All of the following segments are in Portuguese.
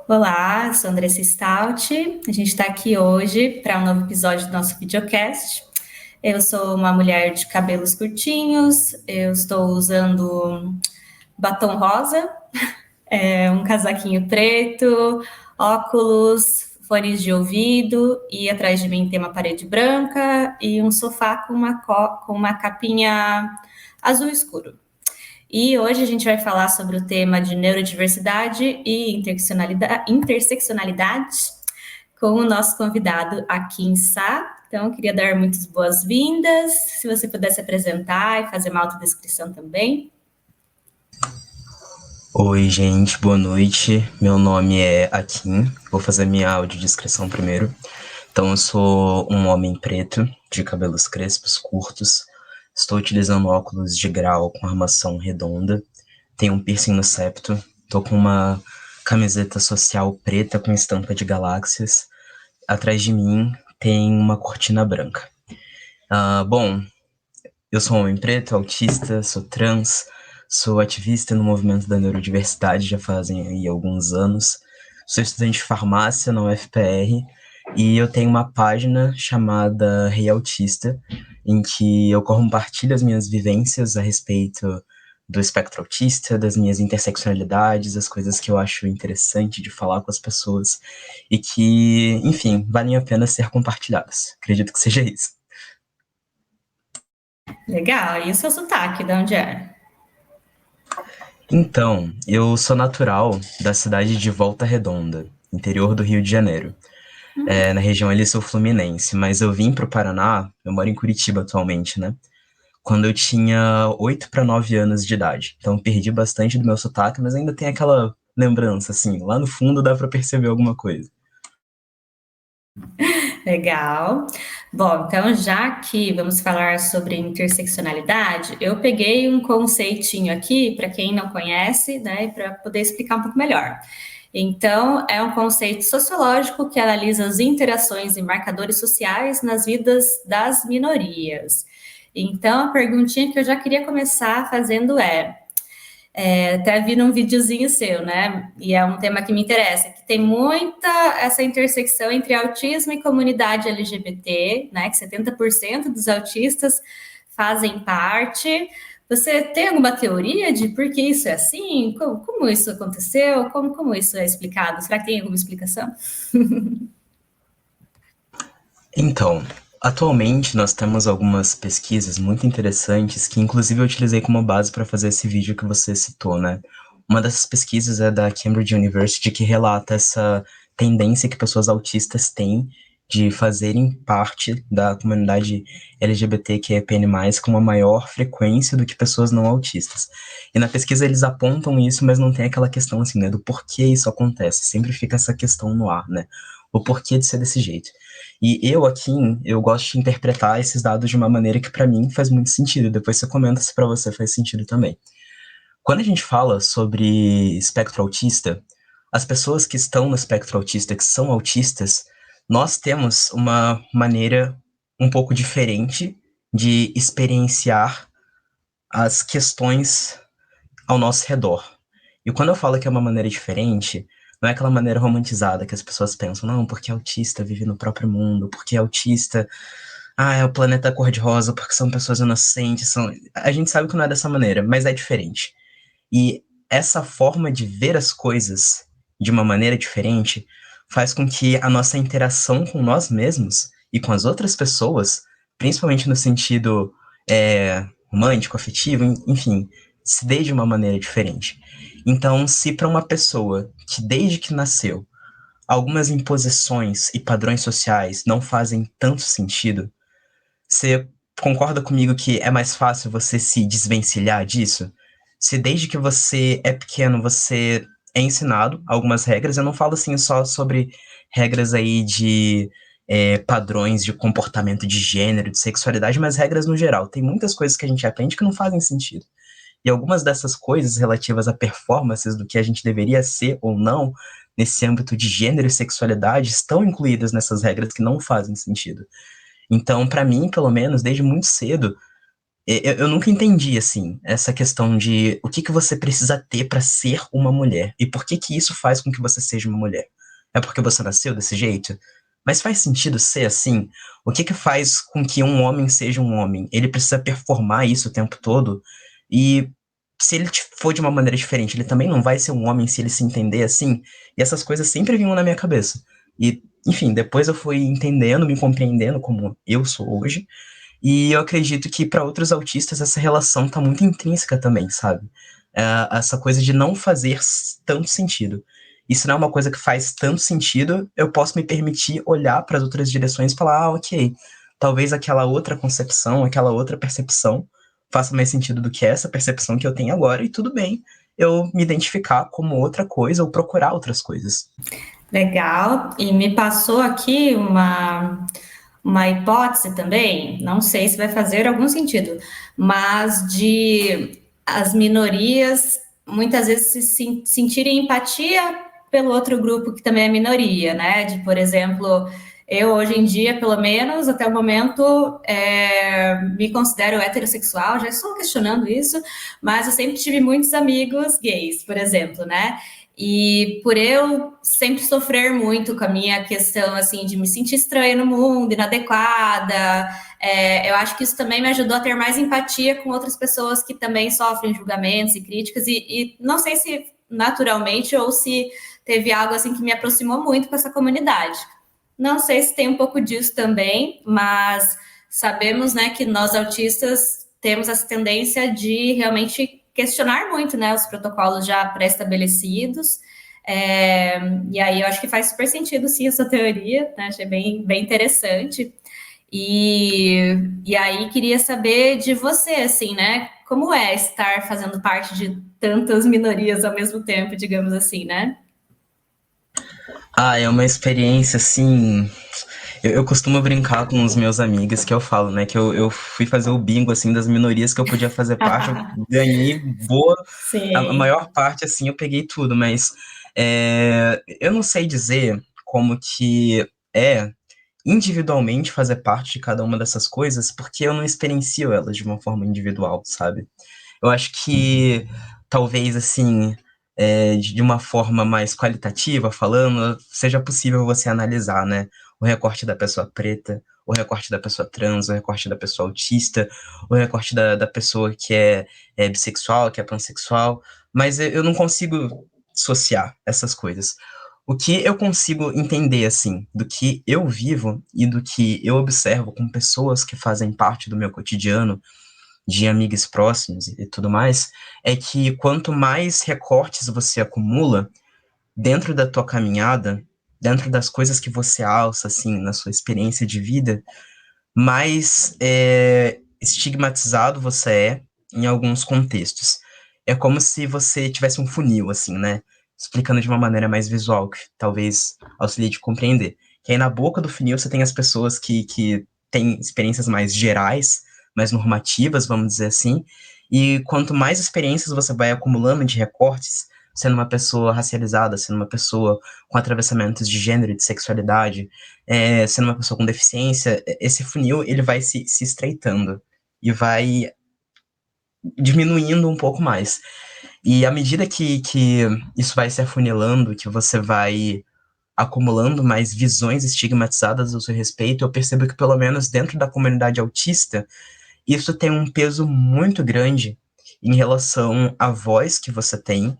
Olá, sou Andressa Stout. A gente está aqui hoje para um novo episódio do nosso videocast. Eu sou uma mulher de cabelos curtinhos, eu estou usando batom rosa, um casaquinho preto, óculos, fones de ouvido e atrás de mim tem uma parede branca e um sofá com uma capinha azul escuro. E hoje a gente vai falar sobre o tema de neurodiversidade e interseccionalidade com o nosso convidado Akin Sá. Então, eu queria dar muitas boas-vindas. Se você pudesse apresentar e fazer uma autodescrição também. Oi, gente, boa noite. Meu nome é Akin. Vou fazer minha audiodescrição primeiro. Então, eu sou um homem preto, de cabelos crespos, curtos. Estou utilizando óculos de grau com armação redonda. Tenho um piercing no septo. Tô com uma camiseta social preta com estampa de galáxias. Atrás de mim tem uma cortina branca. Bom, eu sou um homem preto, autista, sou trans, sou ativista no movimento da neurodiversidade já fazem aí alguns anos. Sou estudante de farmácia na UFPR e eu tenho uma página chamada Rei Autista, em que eu compartilho as minhas vivências a respeito do espectro autista, das minhas interseccionalidades, as coisas que eu acho interessante de falar com as pessoas e que, enfim, valem a pena ser compartilhadas. Acredito que seja isso. Legal. E o seu sotaque, de onde é? Então, eu sou natural da cidade de Volta Redonda, interior do Rio de Janeiro. Na região ali sul fluminense, mas eu vim para o Paraná, eu moro em Curitiba atualmente, né? Quando eu tinha 8 para 9 anos de idade. Então perdi bastante do meu sotaque, mas ainda tem aquela lembrança, assim, lá no fundo dá para perceber alguma coisa. Legal. Bom, então já que vamos falar sobre interseccionalidade, eu peguei um conceitinho aqui, para quem não conhece, né, para poder explicar um pouco melhor. Então, é um conceito sociológico que analisa as interações e marcadores sociais nas vidas das minorias. Então, a perguntinha que eu já queria começar fazendo até vi num videozinho seu, né? E é um tema que me interessa, que tem muita essa intersecção entre autismo e comunidade LGBT, né? Que 70% dos autistas fazem parte. Você tem alguma teoria de por que isso é assim? Como isso aconteceu? Como isso é explicado? Será que tem alguma explicação? Então, atualmente nós temos algumas pesquisas muito interessantes que inclusive eu utilizei como base para fazer esse vídeo que você citou, né? Uma dessas pesquisas é da Cambridge University que relata essa tendência que pessoas autistas têm de fazerem parte da comunidade LGBTQIAPN+, com uma maior frequência do que pessoas não autistas. E na pesquisa eles apontam isso, mas não tem aquela questão assim, né, do porquê isso acontece. Sempre fica essa questão no ar, né? O porquê de ser desse jeito. E eu aqui, eu gosto de interpretar esses dados de uma maneira que para mim faz muito sentido. Depois você comenta se para você faz sentido também. Quando a gente fala sobre espectro autista, as pessoas que estão no espectro autista, que são autistas, nós temos uma maneira um pouco diferente de experienciar as questões ao nosso redor. E quando eu falo que é uma maneira diferente, não é aquela maneira romantizada que as pessoas pensam, não, porque autista vive no próprio mundo, porque autista, é o planeta cor-de-rosa, porque são pessoas inocentes, são... A gente sabe que não é dessa maneira, mas é diferente. E essa forma de ver as coisas de uma maneira diferente faz com que a nossa interação com nós mesmos e com as outras pessoas, principalmente no sentido romântico, afetivo, enfim, se dê de uma maneira diferente. Então, se para uma pessoa que desde que nasceu algumas imposições e padrões sociais não fazem tanto sentido, você concorda comigo que é mais fácil você se desvencilhar disso? Se desde que você é pequeno você é ensinado algumas regras, eu não falo assim só sobre regras aí de padrões de comportamento de gênero, de sexualidade, mas regras no geral. Tem muitas coisas que a gente aprende que não fazem sentido. E algumas dessas coisas relativas a performances do que a gente deveria ser ou não nesse âmbito de gênero e sexualidade estão incluídas nessas regras que não fazem sentido. Então, para mim, pelo menos, desde muito cedo, Eu nunca entendi, assim, essa questão de o que que você precisa ter para ser uma mulher e por que que isso faz com que você seja uma mulher. É porque você nasceu desse jeito? Mas faz sentido ser assim? O que que faz com que um homem seja um homem? Ele precisa performar isso o tempo todo e se ele for de uma maneira diferente, ele também não vai ser um homem se ele se entender assim? E essas coisas sempre vinham na minha cabeça. E, enfim, depois eu fui entendendo, me compreendendo como eu sou hoje. E eu acredito que para outros autistas essa relação tá muito intrínseca também, sabe? Essa coisa de não fazer tanto sentido. E se não é uma coisa que faz tanto sentido, eu posso me permitir olhar para as outras direções e falar, ok, talvez aquela outra concepção, aquela outra percepção faça mais sentido do que essa percepção que eu tenho agora, e tudo bem eu me identificar como outra coisa ou procurar outras coisas. Legal. E me passou aqui uma hipótese também, não sei se vai fazer algum sentido, mas de as minorias muitas vezes sentirem empatia pelo outro grupo que também é minoria, né? De, por exemplo, eu hoje em dia, pelo menos até o momento, me considero heterossexual, já estou questionando isso, mas eu sempre tive muitos amigos gays, por exemplo, né? E por eu sempre sofrer muito com a minha questão, assim, de me sentir estranha no mundo, inadequada, eu acho que isso também me ajudou a ter mais empatia com outras pessoas que também sofrem julgamentos e críticas, e não sei se naturalmente ou se teve algo, assim, que me aproximou muito com essa comunidade. Não sei se tem um pouco disso também, mas sabemos, né, que nós autistas temos essa tendência de realmente questionar muito, né, os protocolos já pré-estabelecidos. E aí eu acho que faz super sentido, sim, essa teoria, né? Achei bem interessante. E aí queria saber de você, assim, né? Como é estar fazendo parte de tantas minorias ao mesmo tempo, digamos assim, né? Ah, é uma experiência assim. Eu costumo brincar com os meus amigos que eu falo, né? Que eu fui fazer o bingo, assim, das minorias que eu podia fazer parte, eu ganhei boa. A Sim. maior parte, assim, eu peguei tudo, mas eu não sei dizer como que é individualmente fazer parte de cada uma dessas coisas, porque eu não experiencio elas de uma forma individual, sabe? Eu acho que talvez assim, de uma forma mais qualitativa falando, seja possível você analisar, né? O recorte da pessoa preta, o recorte da pessoa trans, o recorte da pessoa autista, o recorte da pessoa que é bissexual, que é pansexual, mas eu não consigo dissociar essas coisas. O que eu consigo entender, assim, do que eu vivo e do que eu observo com pessoas que fazem parte do meu cotidiano, de amigos próximos e tudo mais, é que quanto mais recortes você acumula dentro da tua caminhada, dentro das coisas que você alça, assim, na sua experiência de vida, mais estigmatizado você é em alguns contextos. É como se você tivesse um funil, assim, né? Explicando de uma maneira mais visual, que talvez auxilie de compreender. Que aí na boca do funil você tem as pessoas que têm experiências mais gerais, mais normativas, vamos dizer assim, e quanto mais experiências você vai acumulando de recortes, sendo uma pessoa racializada, sendo uma pessoa com atravessamentos de gênero e de sexualidade, sendo uma pessoa com deficiência, esse funil ele vai se estreitando e vai diminuindo um pouco mais. E à medida que isso vai se afunilando, que você vai acumulando mais visões estigmatizadas ao seu respeito, eu percebo que pelo menos dentro da comunidade autista, isso tem um peso muito grande em relação à voz que você tem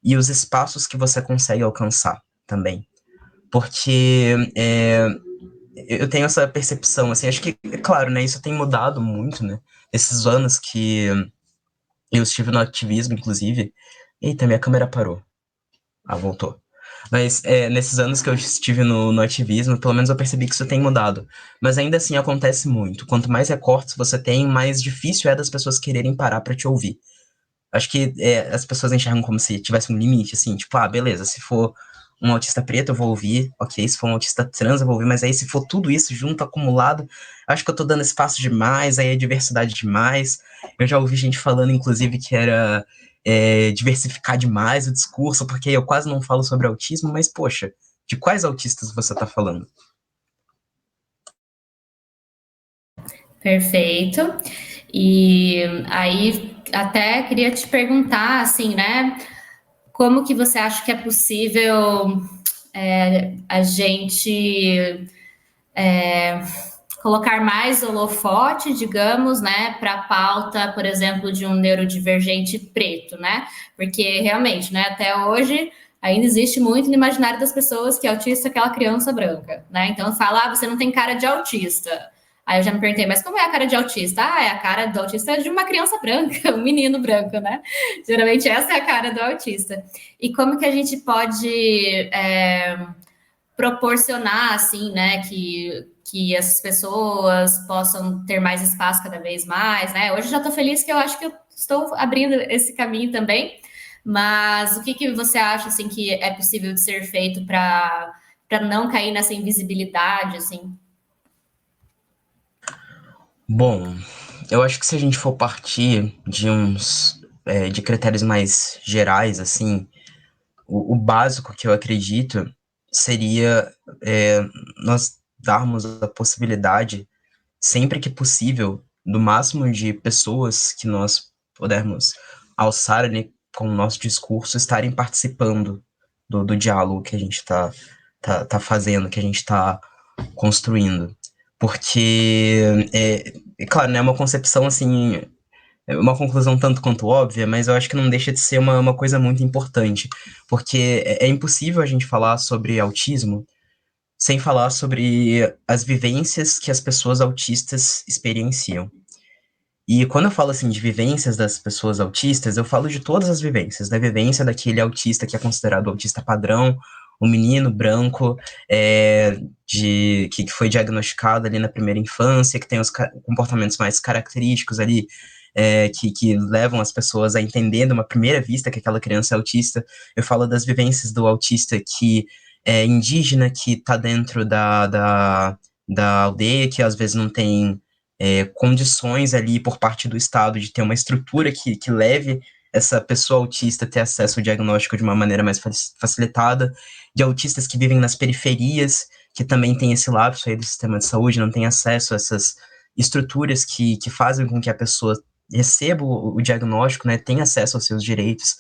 e os espaços que você consegue alcançar também. Porque eu tenho essa percepção, assim, acho que, é claro, né, isso tem mudado muito, né, esses anos que eu estive no ativismo, inclusive. Eita, minha câmera parou. Ah, voltou. Mas nesses anos que eu estive no ativismo, pelo menos eu percebi que isso tem mudado. Mas ainda assim acontece muito. Quanto mais recortes você tem, mais difícil é das pessoas quererem parar para te ouvir. Acho que as pessoas enxergam como se tivesse um limite, assim, tipo, ah, beleza, se for um autista preto eu vou ouvir, ok, se for um autista trans eu vou ouvir, mas aí se for tudo isso junto, acumulado, acho que eu tô dando espaço demais, aí é diversidade demais. Eu já ouvi gente falando, inclusive, que era diversificar demais o discurso, porque eu quase não falo sobre autismo, mas, poxa, de quais autistas você tá falando? Perfeito. E aí até queria te perguntar, assim, né, como que você acha que é possível a gente colocar mais holofote, digamos, né, para a pauta, por exemplo, de um neurodivergente preto, né? Porque realmente, né, até hoje ainda existe muito no imaginário das pessoas que autista é aquela criança branca, né? Então fala, ah, você não tem cara de autista. Aí eu já me perguntei, mas como é a cara de autista? Ah, é a cara do autista de uma criança branca, um menino branco, né? Geralmente essa é a cara do autista. E como que a gente pode proporcionar, assim, né, que as pessoas possam ter mais espaço cada vez mais, né? Hoje eu já estou feliz que eu acho que eu estou abrindo esse caminho também, mas o que, que você acha, assim, que é possível de ser feito para não cair nessa invisibilidade, assim? Bom, eu acho que se a gente for partir de de critérios mais gerais, assim, o básico que eu acredito seria é, nós darmos a possibilidade, sempre que possível, do máximo de pessoas que nós pudermos alçar ali com o nosso discurso estarem participando do diálogo que a gente tá fazendo, que a gente está construindo. Porque, claro, né, é uma concepção assim, é uma conclusão tanto quanto óbvia, mas eu acho que não deixa de ser uma coisa muito importante, porque é impossível a gente falar sobre autismo sem falar sobre as vivências que as pessoas autistas experienciam. E quando eu falo assim de vivências das pessoas autistas, eu falo de todas as vivências, da vivência daquele autista que é considerado autista padrão, o menino branco, que foi diagnosticado ali na primeira infância, que tem os comportamentos mais característicos ali, que levam as pessoas a entender de uma primeira vista que aquela criança é autista. Eu falo das vivências do autista que é indígena, que está dentro da aldeia, que às vezes não tem condições ali por parte do Estado de ter uma estrutura que leve essa pessoa autista a ter acesso ao diagnóstico de uma maneira mais facilitada, de autistas que vivem nas periferias, que também tem esse lapso aí do sistema de saúde, não tem acesso a essas estruturas que fazem com que a pessoa receba o diagnóstico, né, tenha acesso aos seus direitos,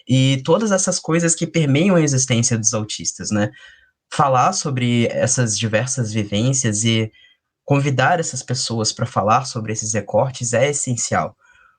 e todas essas coisas que permeiam a existência dos autistas, né? Falar sobre essas diversas vivências e convidar essas pessoas para falar sobre esses recortes é essencial,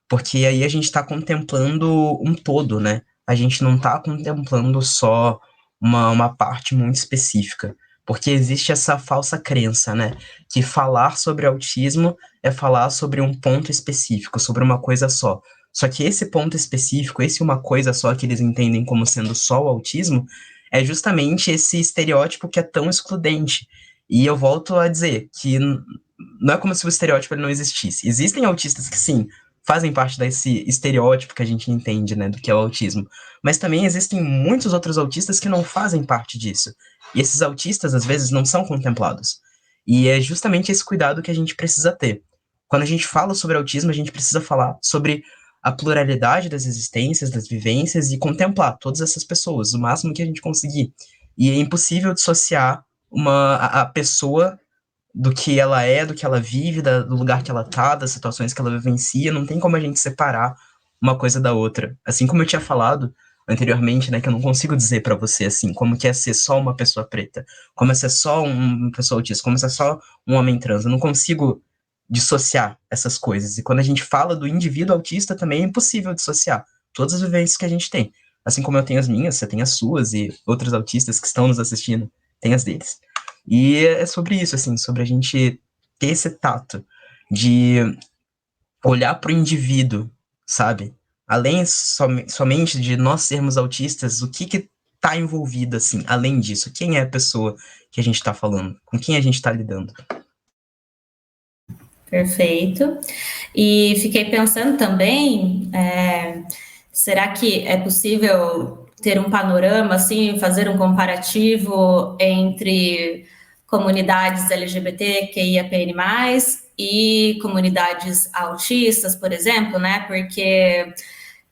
porque aí a gente está contemplando um todo, né? A gente não está contemplando só uma parte muito específica, porque existe essa falsa crença, né? Que falar sobre autismo é falar sobre um ponto específico, sobre uma coisa só. Só que esse ponto específico, esse uma coisa só que eles entendem como sendo só o autismo, é justamente esse estereótipo que é tão excludente. E eu volto a dizer que não é como se o estereótipo ele não existisse. Existem autistas que sim, fazem parte desse estereótipo que a gente entende, né, do que é o autismo. Mas também existem muitos outros autistas que não fazem parte disso. E esses autistas, às vezes, não são contemplados. E é justamente esse cuidado que a gente precisa ter. Quando a gente fala sobre autismo, a gente precisa falar sobre a pluralidade das existências, das vivências e contemplar todas essas pessoas, o máximo que a gente conseguir. E é impossível dissociar a pessoa do que ela é, do que ela vive, do lugar que ela tá, das situações que ela vivencia, não tem como a gente separar uma coisa da outra. Assim como eu tinha falado anteriormente, né, que eu não consigo dizer para você assim, como que é ser só uma pessoa preta, como é ser só uma pessoa autista, como é ser só um homem trans. Eu não consigo dissociar essas coisas. E quando a gente fala do indivíduo autista, também é impossível dissociar todas as vivências que a gente tem. Assim como eu tenho as minhas, você tem as suas e outros autistas que estão nos assistindo, tem as deles. E é sobre isso, assim, sobre a gente ter esse tato de olhar para o indivíduo, sabe? Além somente de nós sermos autistas, o que tá envolvido, assim, além disso? Quem é a pessoa que a gente está falando? Com quem a gente está lidando? Perfeito. E fiquei pensando também, será que é possível ter um panorama, assim, fazer um comparativo entre comunidades LGBTQIAPN+, e comunidades autistas, por exemplo, né? Porque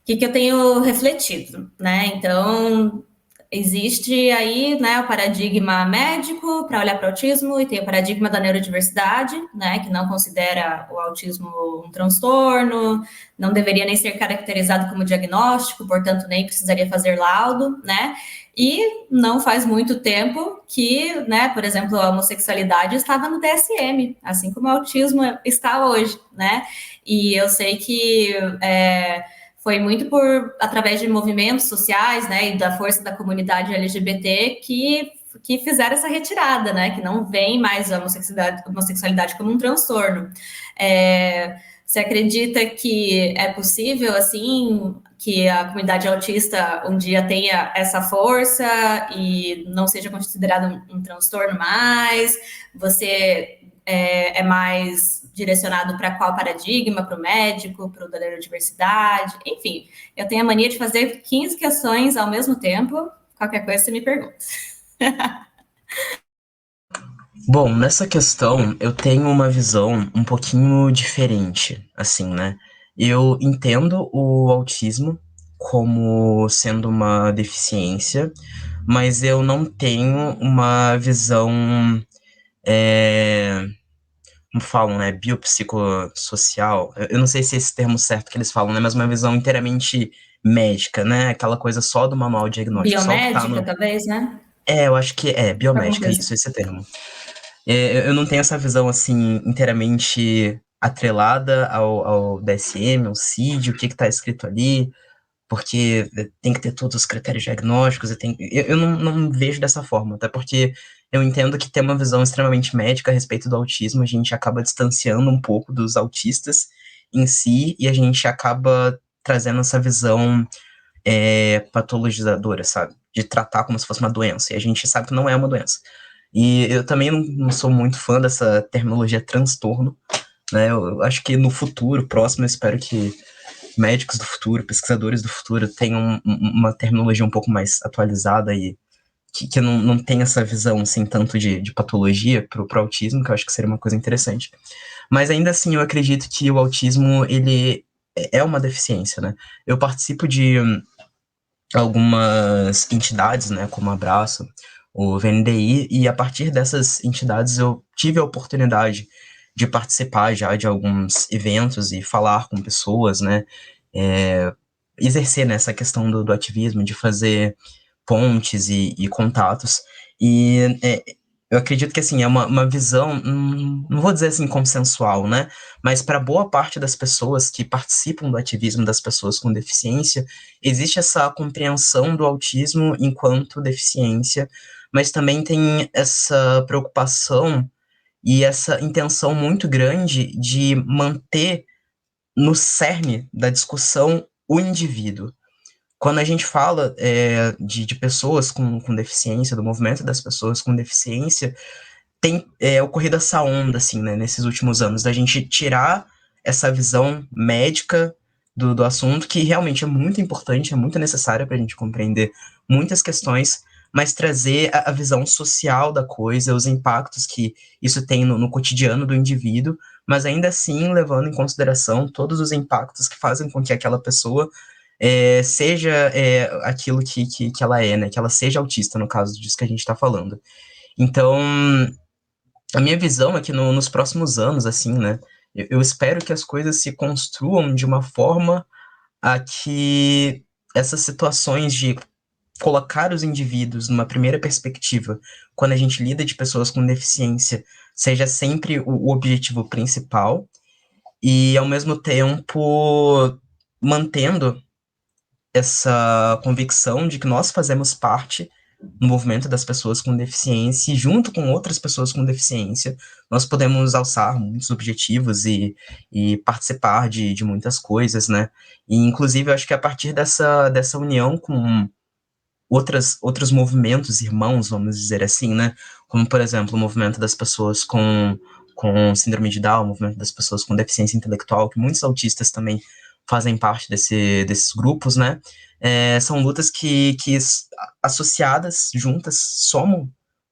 o que eu tenho refletido, né? Então, existe aí, né, o paradigma médico para olhar para o autismo e tem o paradigma da neurodiversidade, né, que não considera o autismo um transtorno, não deveria nem ser caracterizado como diagnóstico, portanto, nem precisaria fazer laudo, né, e não faz muito tempo que, né, por exemplo, a homossexualidade estava no DSM, assim como o autismo está hoje, né, e eu sei que foi muito através de movimentos sociais, né, e da força da comunidade LGBT que fizeram essa retirada, né, que não vem mais a homossexualidade como um transtorno. Você acredita que é possível, assim, que a comunidade autista um dia tenha essa força e não seja considerado um transtorno mais? Você é mais direcionado para qual paradigma? Para o médico, para o da neurodiversidade? Enfim, eu tenho a mania de fazer 15 questões ao mesmo tempo. Qualquer coisa você me pergunta. Bom, nessa questão eu tenho uma visão um pouquinho diferente, assim, né? Eu entendo o autismo como sendo uma deficiência, mas eu não tenho uma visão, como falam, né, biopsicossocial. Eu não sei se é esse termo certo que eles falam, né, mas uma visão inteiramente médica, né? Aquela coisa só do manual diagnóstico, só o que tá Biomédica, no. talvez, né? Eu acho que é Alguma biomédica, coisa. isso, esse termo. Eu não tenho essa visão, assim, inteiramente atrelada ao DSM, ao CID, o que está escrito ali, porque tem que ter todos os critérios diagnósticos, eu não vejo dessa forma, até porque eu entendo que ter uma visão extremamente médica a respeito do autismo, a gente acaba distanciando um pouco dos autistas em si, e a gente acaba trazendo essa visão patologizadora, sabe? De tratar como se fosse uma doença, e a gente sabe que não é uma doença. E eu também não sou muito fã dessa terminologia transtorno, né? Eu acho que no futuro próximo, eu espero que médicos do futuro, pesquisadores do futuro tenham uma terminologia um pouco mais atualizada e que não tem essa visão, assim, tanto de patologia pro autismo, que eu acho que seria uma coisa interessante. Mas ainda assim, eu acredito que o autismo, ele é uma deficiência, né? Eu participo de algumas entidades, né, como Abraço, o VNDI, e a partir dessas entidades eu tive a oportunidade de participar já de alguns eventos e falar com pessoas, né, é, exercer nessa questão do ativismo, de fazer pontes e contatos, e eu acredito que, assim, é uma visão, não vou dizer assim consensual, né, mas para boa parte das pessoas que participam do ativismo das pessoas com deficiência, existe essa compreensão do autismo enquanto deficiência, mas também tem essa preocupação e essa intenção muito grande de manter no cerne da discussão o indivíduo. Quando a gente fala de pessoas com deficiência, do movimento das pessoas com deficiência, tem ocorrido essa onda, assim, né, nesses últimos anos, da gente tirar essa visão médica do assunto, que realmente é muito importante, é muito necessária para a gente compreender muitas questões, mas trazer a visão social da coisa, os impactos que isso tem no cotidiano do indivíduo, mas ainda assim levando em consideração todos os impactos que fazem com que aquela pessoa seja aquilo que ela é, né, que ela seja autista, no caso disso que a gente está falando. Então, a minha visão é que nos próximos anos, assim, né, eu espero que as coisas se construam de uma forma a que essas situações de colocar os indivíduos numa primeira perspectiva, quando a gente lida de pessoas com deficiência, seja sempre o objetivo principal e, ao mesmo tempo, mantendo essa convicção de que nós fazemos parte no movimento das pessoas com deficiência e junto com outras pessoas com deficiência, nós podemos alçar muitos objetivos e participar de muitas coisas, né? E, inclusive, eu acho que a partir dessa união com outros movimentos irmãos, vamos dizer assim, né? Como, por exemplo, o movimento das pessoas com síndrome de Down, o movimento das pessoas com deficiência intelectual, que muitos autistas também fazem parte desses grupos, né? São lutas que associadas, juntas, somam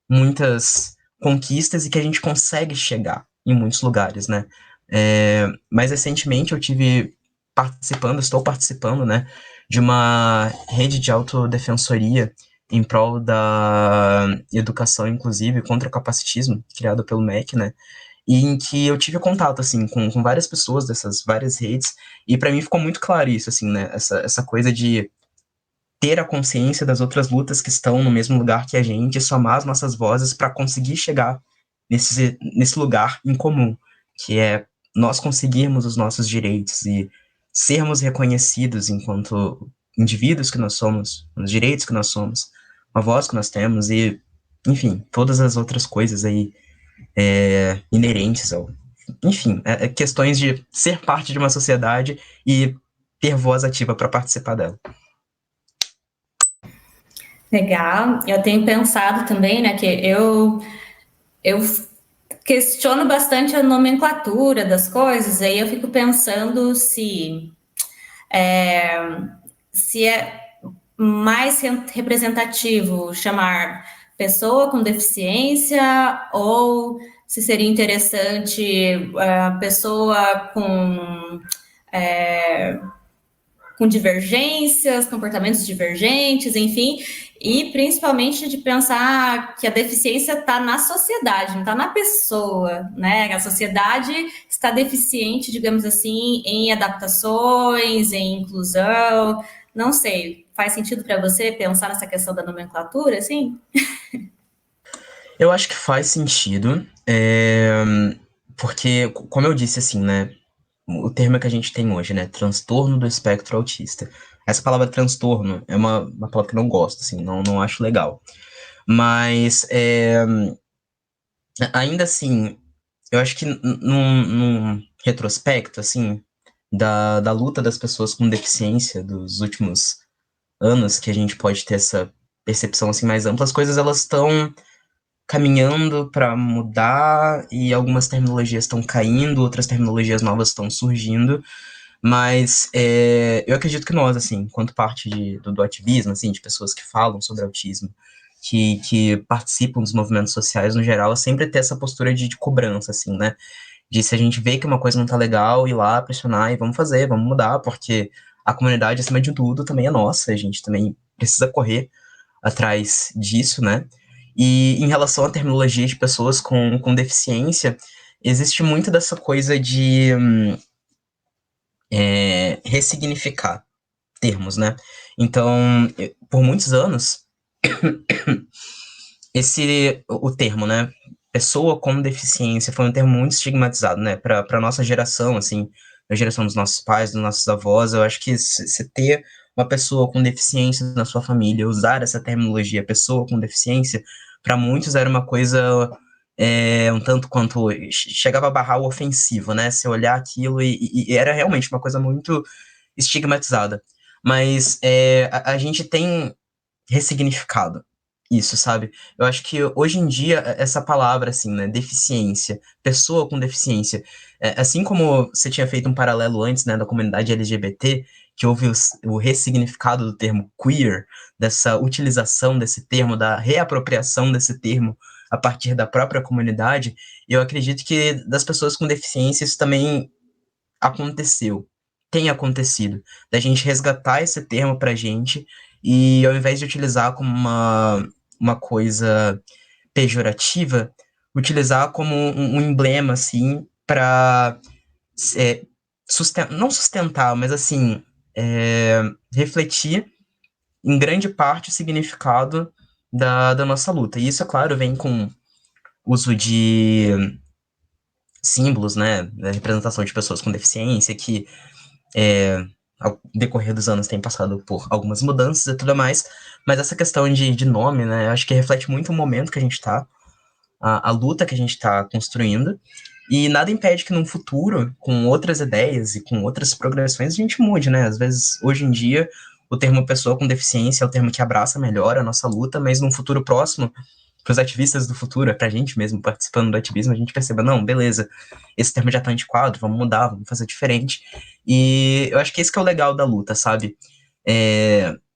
muitas conquistas e que a gente consegue chegar em muitos lugares, né? Mais recentemente eu estou participando, né, de uma rede de autodefensoria em prol da educação, inclusive, contra o capacitismo, criado pelo MEC, né? E em que eu tive contato, assim, com várias pessoas dessas várias redes, e para mim ficou muito claro isso, assim, né? Essa coisa de ter a consciência das outras lutas que estão no mesmo lugar que a gente, somar as nossas vozes para conseguir chegar nesse lugar em comum, que é nós conseguirmos os nossos direitos e sermos reconhecidos enquanto indivíduos que nós somos, os direitos que nós somos, a voz que nós temos e, enfim, todas as outras coisas aí inerentes ao. Enfim, questões de ser parte de uma sociedade e ter voz ativa para participar dela. Legal. Eu tenho pensado também, né, que eu questiono bastante a nomenclatura das coisas, aí eu fico pensando se é mais representativo chamar pessoa com deficiência ou se seria interessante pessoa com divergências, comportamentos divergentes, enfim, e principalmente de pensar que a deficiência está na sociedade, não está na pessoa, né? A sociedade está deficiente, digamos assim, em adaptações, em inclusão, não sei. Faz sentido para você pensar nessa questão da nomenclatura, assim? Eu acho que faz sentido, porque, como eu disse, assim, né, o termo que a gente tem hoje, né, transtorno do espectro autista. Essa palavra transtorno é uma palavra que eu não gosto, assim, não acho legal. Mas, ainda assim, eu acho que num retrospecto, assim, da luta das pessoas com deficiência dos últimos anos, que a gente pode ter essa percepção, assim, mais ampla, as coisas, elas estão caminhando para mudar e algumas terminologias estão caindo, outras terminologias novas estão surgindo, mas eu acredito que nós, assim, enquanto parte do ativismo, assim, de pessoas que falam sobre autismo, que participam dos movimentos sociais no geral, sempre ter essa postura de cobrança, assim, né? De se a gente vê que uma coisa não tá legal, ir lá pressionar e vamos fazer, vamos mudar, porque a comunidade, acima de tudo, também é nossa, a gente também precisa correr atrás disso, né? E em relação à terminologia de pessoas com deficiência, existe muito dessa coisa de ressignificar termos, né? Então, por muitos anos, o termo, né? Pessoa com deficiência foi um termo muito estigmatizado, né? Para nossa geração, assim, a geração dos nossos pais, dos nossos avós, eu acho que se ter uma pessoa com deficiência na sua família, usar essa terminologia, pessoa com deficiência, para muitos era uma coisa um tanto quanto chegava a barrar o ofensivo, né? Se olhar aquilo e era realmente uma coisa muito estigmatizada. Mas a gente tem ressignificado isso, sabe? Eu acho que hoje em dia, essa palavra, assim, né, deficiência, pessoa com deficiência, assim como você tinha feito um paralelo antes, né, da comunidade LGBT, que houve o ressignificado do termo queer, dessa utilização desse termo, da reapropriação desse termo a partir da própria comunidade, eu acredito que das pessoas com deficiência isso também aconteceu, tem acontecido, da gente resgatar esse termo pra gente e ao invés de utilizar como uma coisa pejorativa, utilizar como um emblema, assim, para não sustentar, mas assim, refletir em grande parte o significado da nossa luta. E isso, é claro, vem com uso de símbolos, né, da representação de pessoas com deficiência, que ao decorrer dos anos tem passado por algumas mudanças e tudo mais, mas essa questão de nome, né, eu acho que reflete muito o momento que a gente tá, a luta que a gente tá construindo, e nada impede que num futuro, com outras ideias e com outras progressões, a gente mude, né, às vezes, hoje em dia, o termo pessoa com deficiência é o termo que abraça melhor a nossa luta, mas num futuro próximo, para os ativistas do futuro, para a gente mesmo participando do ativismo, a gente perceba, não, beleza, esse termo já tá antiquado, vamos mudar, vamos fazer diferente. E eu acho que esse que é o legal da luta, sabe?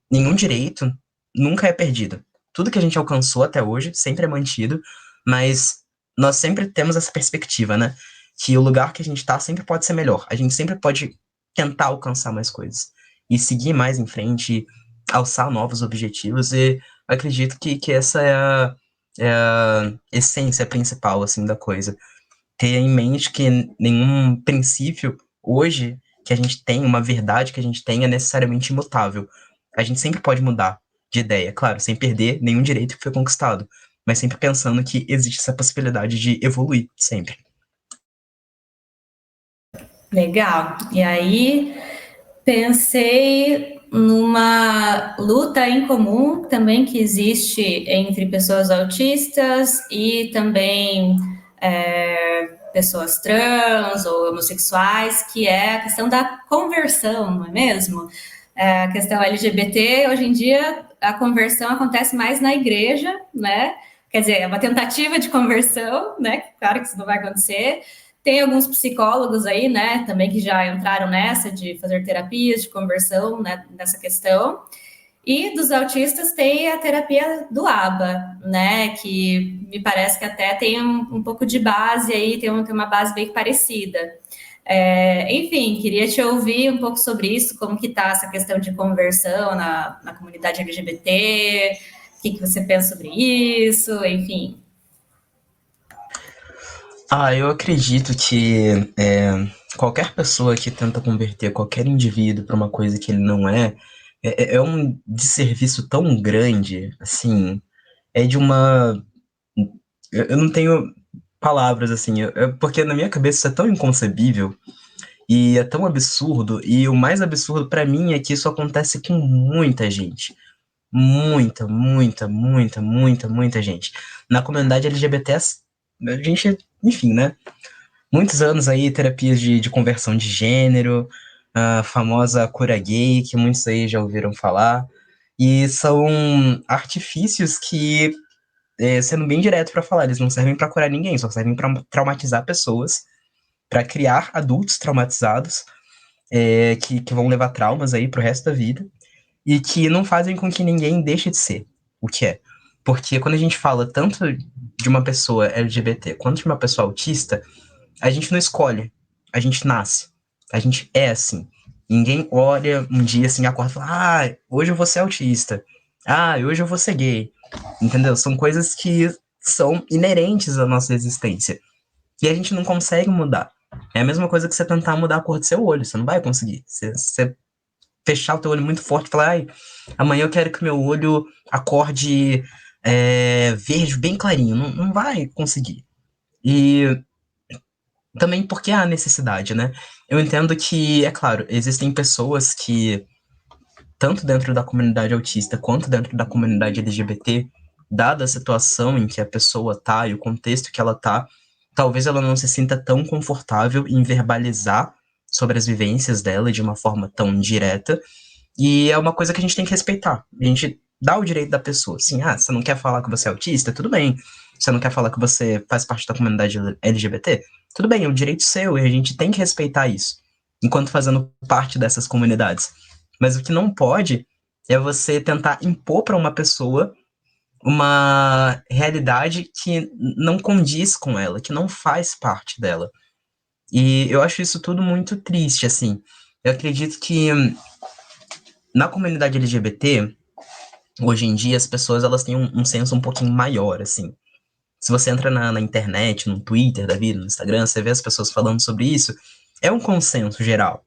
Nenhum direito nunca é perdido. Tudo que a gente alcançou até hoje sempre é mantido, mas nós sempre temos essa perspectiva, né? Que o lugar que a gente tá sempre pode ser melhor. A gente sempre pode tentar alcançar mais coisas e seguir mais em frente, alçar novos objetivos. E acredito que essa é a essência principal, assim, da coisa. Ter em mente que nenhum princípio, hoje, que a gente tem, uma verdade que a gente tem, é necessariamente imutável. A gente sempre pode mudar de ideia, claro, sem perder nenhum direito que foi conquistado, mas sempre pensando que existe essa possibilidade de evoluir, sempre. Legal. E aí pensei numa luta em comum também que existe entre pessoas autistas e também pessoas trans ou homossexuais, que é a questão da conversão, não é mesmo? A questão LGBT, hoje em dia, a conversão acontece mais na igreja, né? Quer dizer, é uma tentativa de conversão, né? Claro que isso não vai acontecer. Tem alguns psicólogos aí, né, também que já entraram nessa de fazer terapias de conversão, né, nessa questão. E dos autistas tem a terapia do ABA, né? Que me parece que até tem um pouco de base aí, tem uma base bem parecida. Enfim, queria te ouvir um pouco sobre isso, como que está essa questão de conversão na comunidade LGBT, o que você pensa sobre isso, enfim. Eu acredito que qualquer pessoa que tenta converter qualquer indivíduo para uma coisa que ele não é um desserviço tão grande, assim, é de uma. Eu não tenho palavras, assim, porque na minha cabeça isso é tão inconcebível e é tão absurdo, e o mais absurdo para mim é que isso acontece com muita gente. Muita, muita, muita, muita, muita gente. Na comunidade LGBT, a gente, enfim, né? Muitos anos aí, terapias de conversão de gênero, a famosa cura gay, que muitos aí já ouviram falar. E são artifícios que, sendo bem direto para falar, eles não servem para curar ninguém, só servem para traumatizar pessoas, para criar adultos traumatizados, que vão levar traumas aí pro resto da vida, e que não fazem com que ninguém deixe de ser o que é. Porque quando a gente fala tanto de uma pessoa LGBT quanto de uma pessoa autista, a gente não escolhe, a gente nasce, a gente é assim. Ninguém olha um dia assim, acorda e fala, hoje eu vou ser autista, hoje eu vou ser gay, entendeu? São coisas que são inerentes à nossa existência, e a gente não consegue mudar. É a mesma coisa que você tentar mudar a cor do seu olho, você não vai conseguir. Você fechar o teu olho muito forte e falar, amanhã eu quero que meu olho acorde verde bem clarinho, não, não vai conseguir. E também porque há necessidade, né? Eu entendo que, é claro, existem pessoas que, tanto dentro da comunidade autista quanto dentro da comunidade LGBT, dada a situação em que a pessoa tá e o contexto que ela tá, talvez ela não se sinta tão confortável em verbalizar sobre as vivências dela de uma forma tão direta, e é uma coisa que a gente tem que respeitar. A gente dá o direito da pessoa. Assim, você não quer falar que você é autista? Tudo bem. Você não quer falar que você faz parte da comunidade LGBT? Tudo bem, é um direito seu e a gente tem que respeitar isso, enquanto fazendo parte dessas comunidades. Mas o que não pode é você tentar impor para uma pessoa uma realidade que não condiz com ela, que não faz parte dela. E eu acho isso tudo muito triste, assim. Eu acredito que na comunidade LGBT, hoje em dia, as pessoas elas têm um senso um pouquinho maior, assim. Se você entra na internet, no Twitter da vida, no Instagram, você vê as pessoas falando sobre isso, é um consenso geral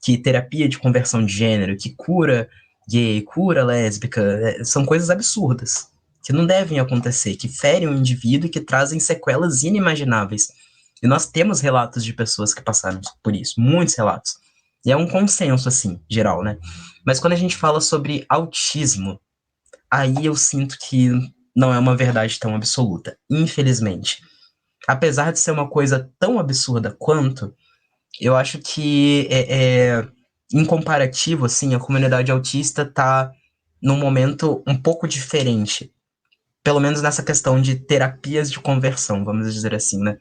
que terapia de conversão de gênero, que cura gay, cura lésbica, são coisas absurdas, que não devem acontecer, que ferem o indivíduo e que trazem sequelas inimagináveis. E nós temos relatos de pessoas que passaram por isso, muitos relatos. E é um consenso, assim, geral, né? Mas quando a gente fala sobre autismo, aí eu sinto que não é uma verdade tão absoluta, infelizmente. Apesar de ser uma coisa tão absurda quanto, eu acho que em comparativo, assim, a comunidade autista tá num momento um pouco diferente. Pelo menos nessa questão de terapias de conversão, vamos dizer assim, né?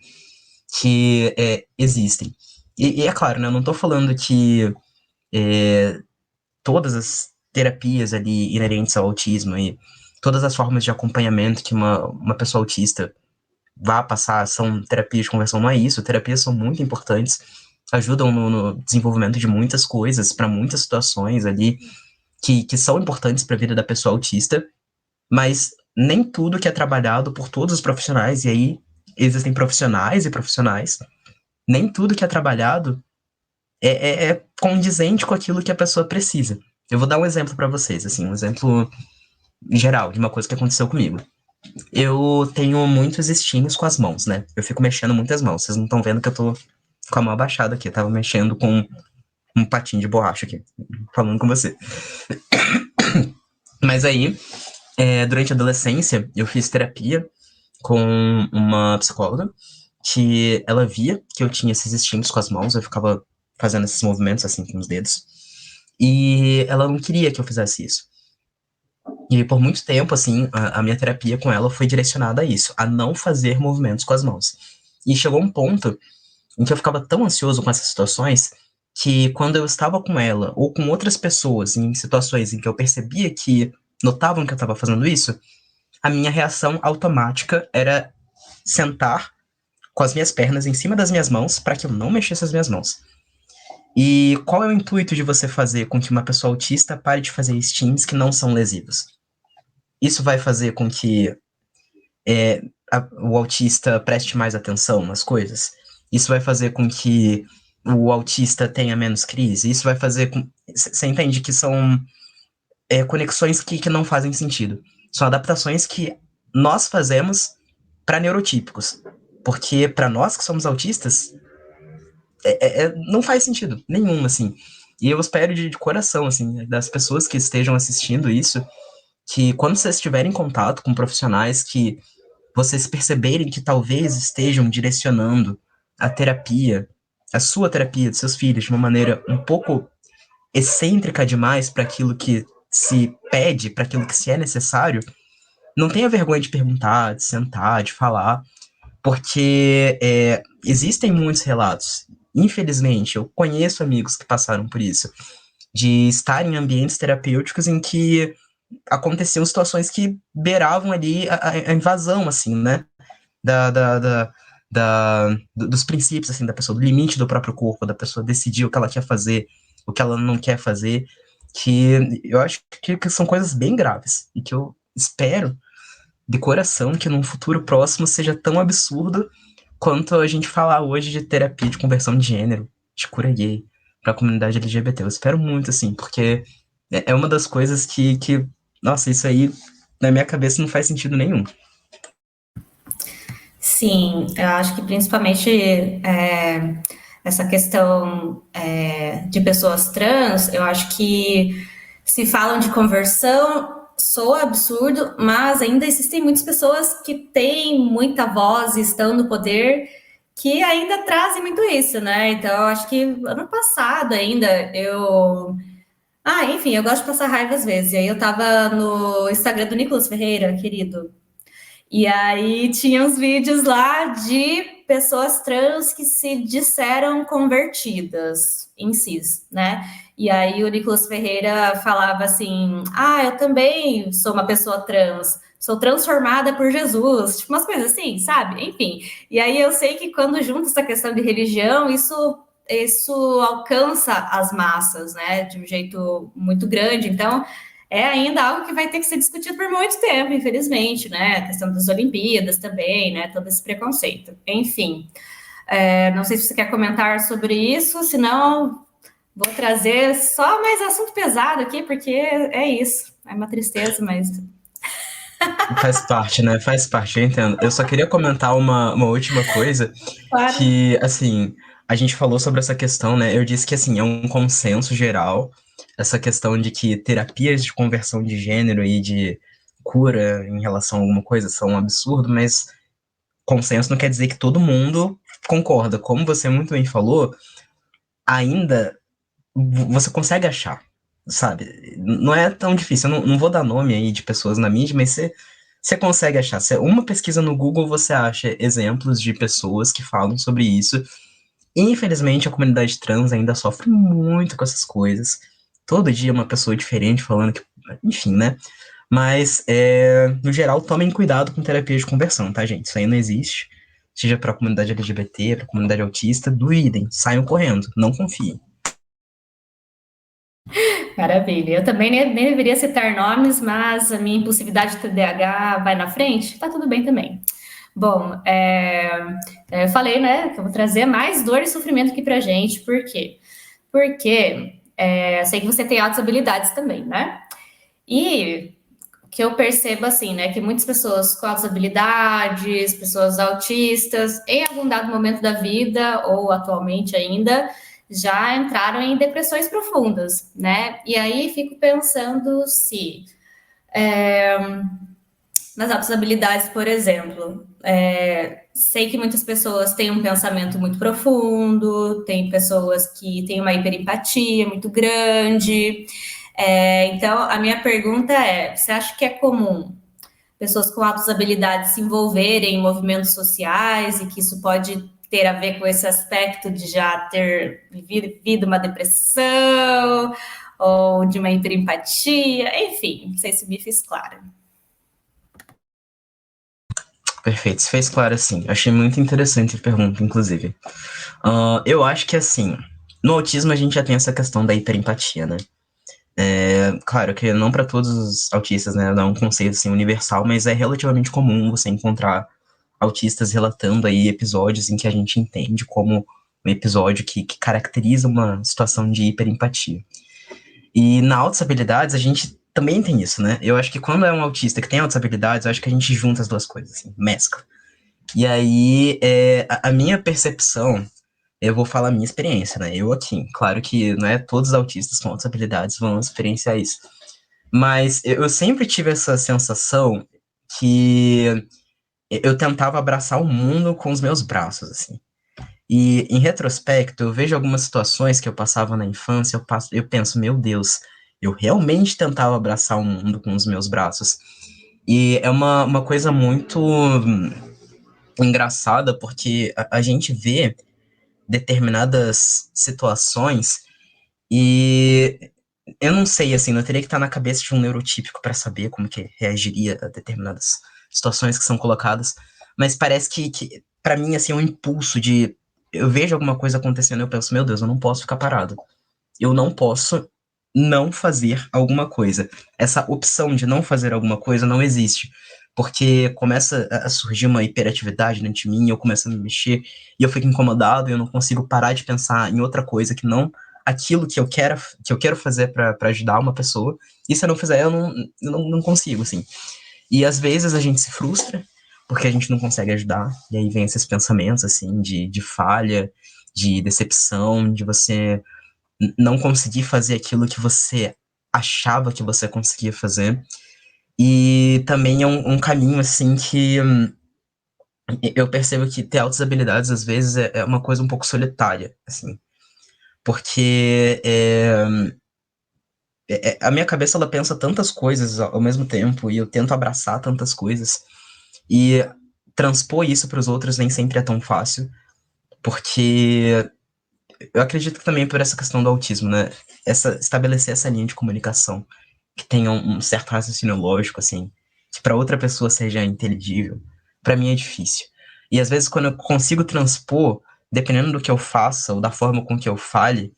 Que existem. E é claro, né? Eu não tô falando que todas as terapias ali inerentes ao autismo e todas as formas de acompanhamento que uma pessoa autista vá passar são terapias de conversão, não é isso. Terapias são muito importantes, ajudam no desenvolvimento de muitas coisas, para muitas situações ali que são importantes para a vida da pessoa autista, mas nem tudo que é trabalhado por todos os profissionais, e aí existem profissionais e profissionais, nem tudo que é trabalhado é condizente com aquilo que a pessoa precisa. Eu vou dar um exemplo para vocês, assim, um exemplo geral de uma coisa que aconteceu comigo. Eu tenho muitos estímulos com as mãos, né? Eu fico mexendo muitas mãos. Vocês não estão vendo que eu tô com a mão abaixada aqui. Eu tava mexendo com um patinho de borracha aqui, falando com você. Mas aí, durante a adolescência, eu fiz terapia com uma psicóloga que ela via que eu tinha esses estímulos com as mãos, eu ficava fazendo esses movimentos assim com os dedos. E ela não queria que eu fizesse isso. E por muito tempo, assim, a minha terapia com ela foi direcionada a isso, a não fazer movimentos com as mãos. E chegou um ponto em que eu ficava tão ansioso com essas situações que quando eu estava com ela ou com outras pessoas em situações em que eu percebia que notavam que eu estava fazendo isso, a minha reação automática era sentar com as minhas pernas em cima das minhas mãos para que eu não mexesse as minhas mãos. E qual é o intuito de você fazer com que uma pessoa autista pare de fazer estímulos que não são lesivos? Isso vai fazer com que o autista preste mais atenção nas coisas? Isso vai fazer com que o autista tenha menos crise? Isso vai fazer com... Você entende que são conexões que não fazem sentido. São adaptações que nós fazemos para neurotípicos. Porque para nós que somos autistas, não faz sentido nenhum, assim. E eu espero de coração, assim, das pessoas que estejam assistindo isso, que quando vocês estiverem em contato com profissionais que vocês perceberem que talvez estejam direcionando a terapia, a sua terapia dos seus filhos de uma maneira um pouco excêntrica demais para aquilo que se pede, para aquilo que se é necessário, não tenha vergonha de perguntar, de sentar, de falar, porque existem muitos relatos. Infelizmente, eu conheço amigos que passaram por isso, de estar em ambientes terapêuticos em que aconteciam situações que beiravam ali a invasão, assim, né? Da, da, da, dos princípios, assim, da pessoa, do limite do próprio corpo, da pessoa decidir o que ela quer fazer, o que ela não quer fazer, que eu acho que são coisas bem graves, e que eu espero, de coração, que num futuro próximo seja tão absurdo quanto a gente falar hoje de terapia de conversão de gênero, de cura gay, pra comunidade LGBT. Eu espero muito, assim, porque é uma das coisas que nossa, isso aí, na minha cabeça, não faz sentido nenhum. Sim, eu acho que principalmente essa questão de pessoas trans, eu acho que se falam de conversão, soa absurdo, mas ainda existem muitas pessoas que têm muita voz e estão no poder que ainda trazem muito isso, né? Então, eu acho que ano passado ainda eu. Ah, enfim, eu gosto de passar raiva às vezes. E aí eu tava no Instagram do Nicolas Ferreira, querido. E aí tinha uns vídeos lá de pessoas trans que se disseram convertidas em cis, né? E aí o Nicolas Ferreira falava assim: Ah, eu também sou uma pessoa trans, sou transformada por Jesus, tipo umas coisas assim, sabe? Enfim. E aí eu sei que quando junta essa questão de religião, isso alcança as massas, né? De um jeito muito grande. Então, é ainda algo que vai ter que ser discutido por muito tempo, infelizmente, né? A questão das Olimpíadas também, né? Todo esse preconceito. Enfim, não sei se você quer comentar sobre isso, senão vou trazer só mais assunto pesado aqui, porque é isso. É uma tristeza, mas. Faz parte, né? Faz parte, eu entendo. Eu só queria comentar uma última coisa, Claro. que, assim, a gente falou sobre essa questão, né? Eu disse que, assim, é um consenso geral, essa questão de que terapias de conversão de gênero e de cura em relação a alguma coisa são um absurdo, mas consenso não quer dizer que todo mundo concorda. Como você muito bem falou, ainda você consegue achar, sabe? Não é tão difícil. Eu não vou dar nome aí de pessoas na mídia, mas você consegue achar. Uma pesquisa no Google, você acha exemplos de pessoas que falam sobre isso. Infelizmente, a comunidade trans ainda sofre muito com essas coisas. Todo dia uma pessoa diferente falando que. Enfim, né? Mas, no geral, tomem cuidado com terapia de conversão, tá, gente? Isso aí não existe. Seja pra comunidade LGBT, pra comunidade autista, duvidem, saiam correndo, não confiem. Maravilha. Eu também nem deveria citar nomes, mas a minha impulsividade de TDAH vai na frente, tá tudo bem também. Bom, eu falei, né, que eu vou trazer mais dor e sofrimento aqui pra gente, por quê? Porque eu sei que você tem altas habilidades também, né? E que eu percebo assim, né, que muitas pessoas com altas habilidades, pessoas autistas, em algum dado momento da vida, ou atualmente ainda, já entraram em depressões profundas, né? E aí fico pensando se nas altas habilidades, por exemplo, sei que muitas pessoas têm um pensamento muito profundo, tem pessoas que têm uma hiperempatia muito grande. Então, a minha pergunta é: você acha que é comum pessoas com altas habilidades se envolverem em movimentos sociais e que isso pode ter a ver com esse aspecto de já ter vivido uma depressão ou de uma hiperempatia? Enfim, não sei se me fiz clara. Perfeito, se fez claro assim. Achei muito interessante a pergunta, inclusive. Eu acho que assim, no autismo a gente já tem essa questão da hiperempatia, né? Claro que não para todos os autistas, né? Não é um conceito assim universal, mas é relativamente comum você encontrar autistas relatando aí episódios em que a gente entende como um episódio que caracteriza uma situação de hiperempatia. E na altas habilidades a gente também tem isso, né? Eu acho que quando é um autista que tem altas habilidades, eu acho que a gente junta as duas coisas, assim, mescla. E aí, a minha percepção, eu vou falar a minha experiência, né? Eu aqui, claro que não é todos os autistas com altas habilidades vão experienciar isso. Mas eu sempre tive essa sensação que eu tentava abraçar o mundo com os meus braços, assim. E em retrospecto, eu vejo algumas situações que eu passava na infância, eu penso, meu Deus, eu realmente tentava abraçar o mundo com os meus braços. E é uma coisa muito engraçada, porque a gente vê determinadas situações e eu não sei, assim, eu teria que estar na cabeça de um neurotípico para saber como que reagiria a determinadas situações que são colocadas, mas parece que para mim, assim, é um impulso de eu vejo alguma coisa acontecendo e eu penso, meu Deus, eu não posso ficar parado. Eu não posso não fazer alguma coisa. Essa opção de não fazer alguma coisa não existe. Porque começa a surgir uma hiperatividade dentro de mim, eu começo a me mexer e eu fico incomodado e eu não consigo parar de pensar em outra coisa que não aquilo que eu quero fazer para ajudar uma pessoa. E se eu não fizer, eu não consigo, assim. E às vezes a gente se frustra porque a gente não consegue ajudar, e aí vem esses pensamentos, assim, de falha, de decepção, de você não conseguir fazer aquilo que você achava que você conseguia fazer. E também é um caminho, assim, que eu percebo que ter altas habilidades, às vezes, é uma coisa um pouco solitária, assim. Porque a minha cabeça, ela pensa tantas coisas ao mesmo tempo, e eu tento abraçar tantas coisas, e transpor isso para os outros nem sempre é tão fácil, porque eu acredito que também por essa questão do autismo, né? Estabelecer essa linha de comunicação que tenha um certo raciocínio lógico, assim, que para outra pessoa seja inteligível, para mim é difícil. E às vezes quando eu consigo transpor, dependendo do que eu faça ou da forma com que eu fale,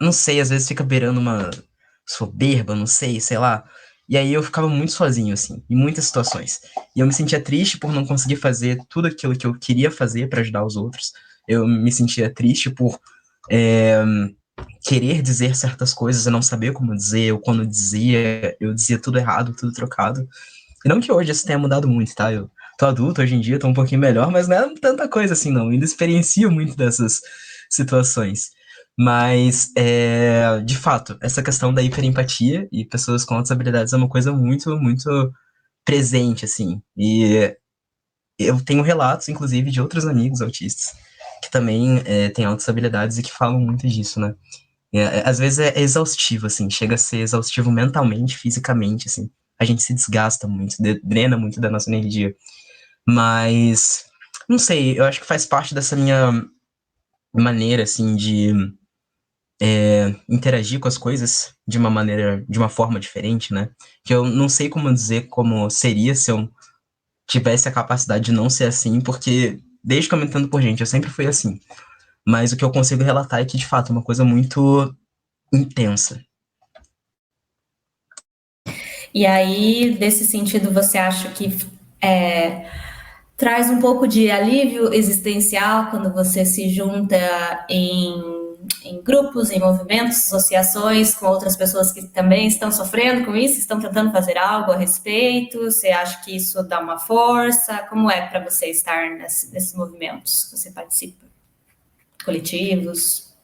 não sei, às vezes fica beirando uma soberba, não sei, sei lá. E aí eu ficava muito sozinho, assim, em muitas situações. E eu me sentia triste por não conseguir fazer tudo aquilo que eu queria fazer para ajudar os outros. Eu me sentia triste por é, querer dizer certas coisas e não saber como dizer, ou quando dizia, eu dizia tudo errado, tudo trocado. E não que hoje isso tenha mudado muito, tá? Eu tô adulto hoje em dia, tô um pouquinho melhor, mas não é tanta coisa assim, não. Eu ainda experiencio muito dessas situações. Mas, de fato, essa questão da hiperempatia e pessoas com outras habilidades é uma coisa muito, muito presente, assim. E eu tenho relatos, inclusive, de outros amigos autistas que também têm altas habilidades e que falam muito disso, né? Às vezes é exaustivo, assim, chega a ser exaustivo mentalmente, fisicamente, assim. A gente se desgasta muito, drena muito da nossa energia. Mas, não sei, eu acho que faz parte dessa minha maneira, assim, de interagir com as coisas de uma maneira, de uma forma diferente, né? Que eu não sei como dizer como seria se eu tivesse a capacidade de não ser assim, porque desde que eu me entendo por gente, eu sempre fui assim. Mas o que eu consigo relatar é que, de fato, é uma coisa muito intensa. E aí, desse sentido, você acha que traz um pouco de alívio existencial quando você se junta em grupos, em movimentos, associações com outras pessoas que também estão sofrendo com isso, estão tentando fazer algo a respeito? Você acha que isso dá uma força? Como é para você estar nesses movimentos que você participa? Coletivos?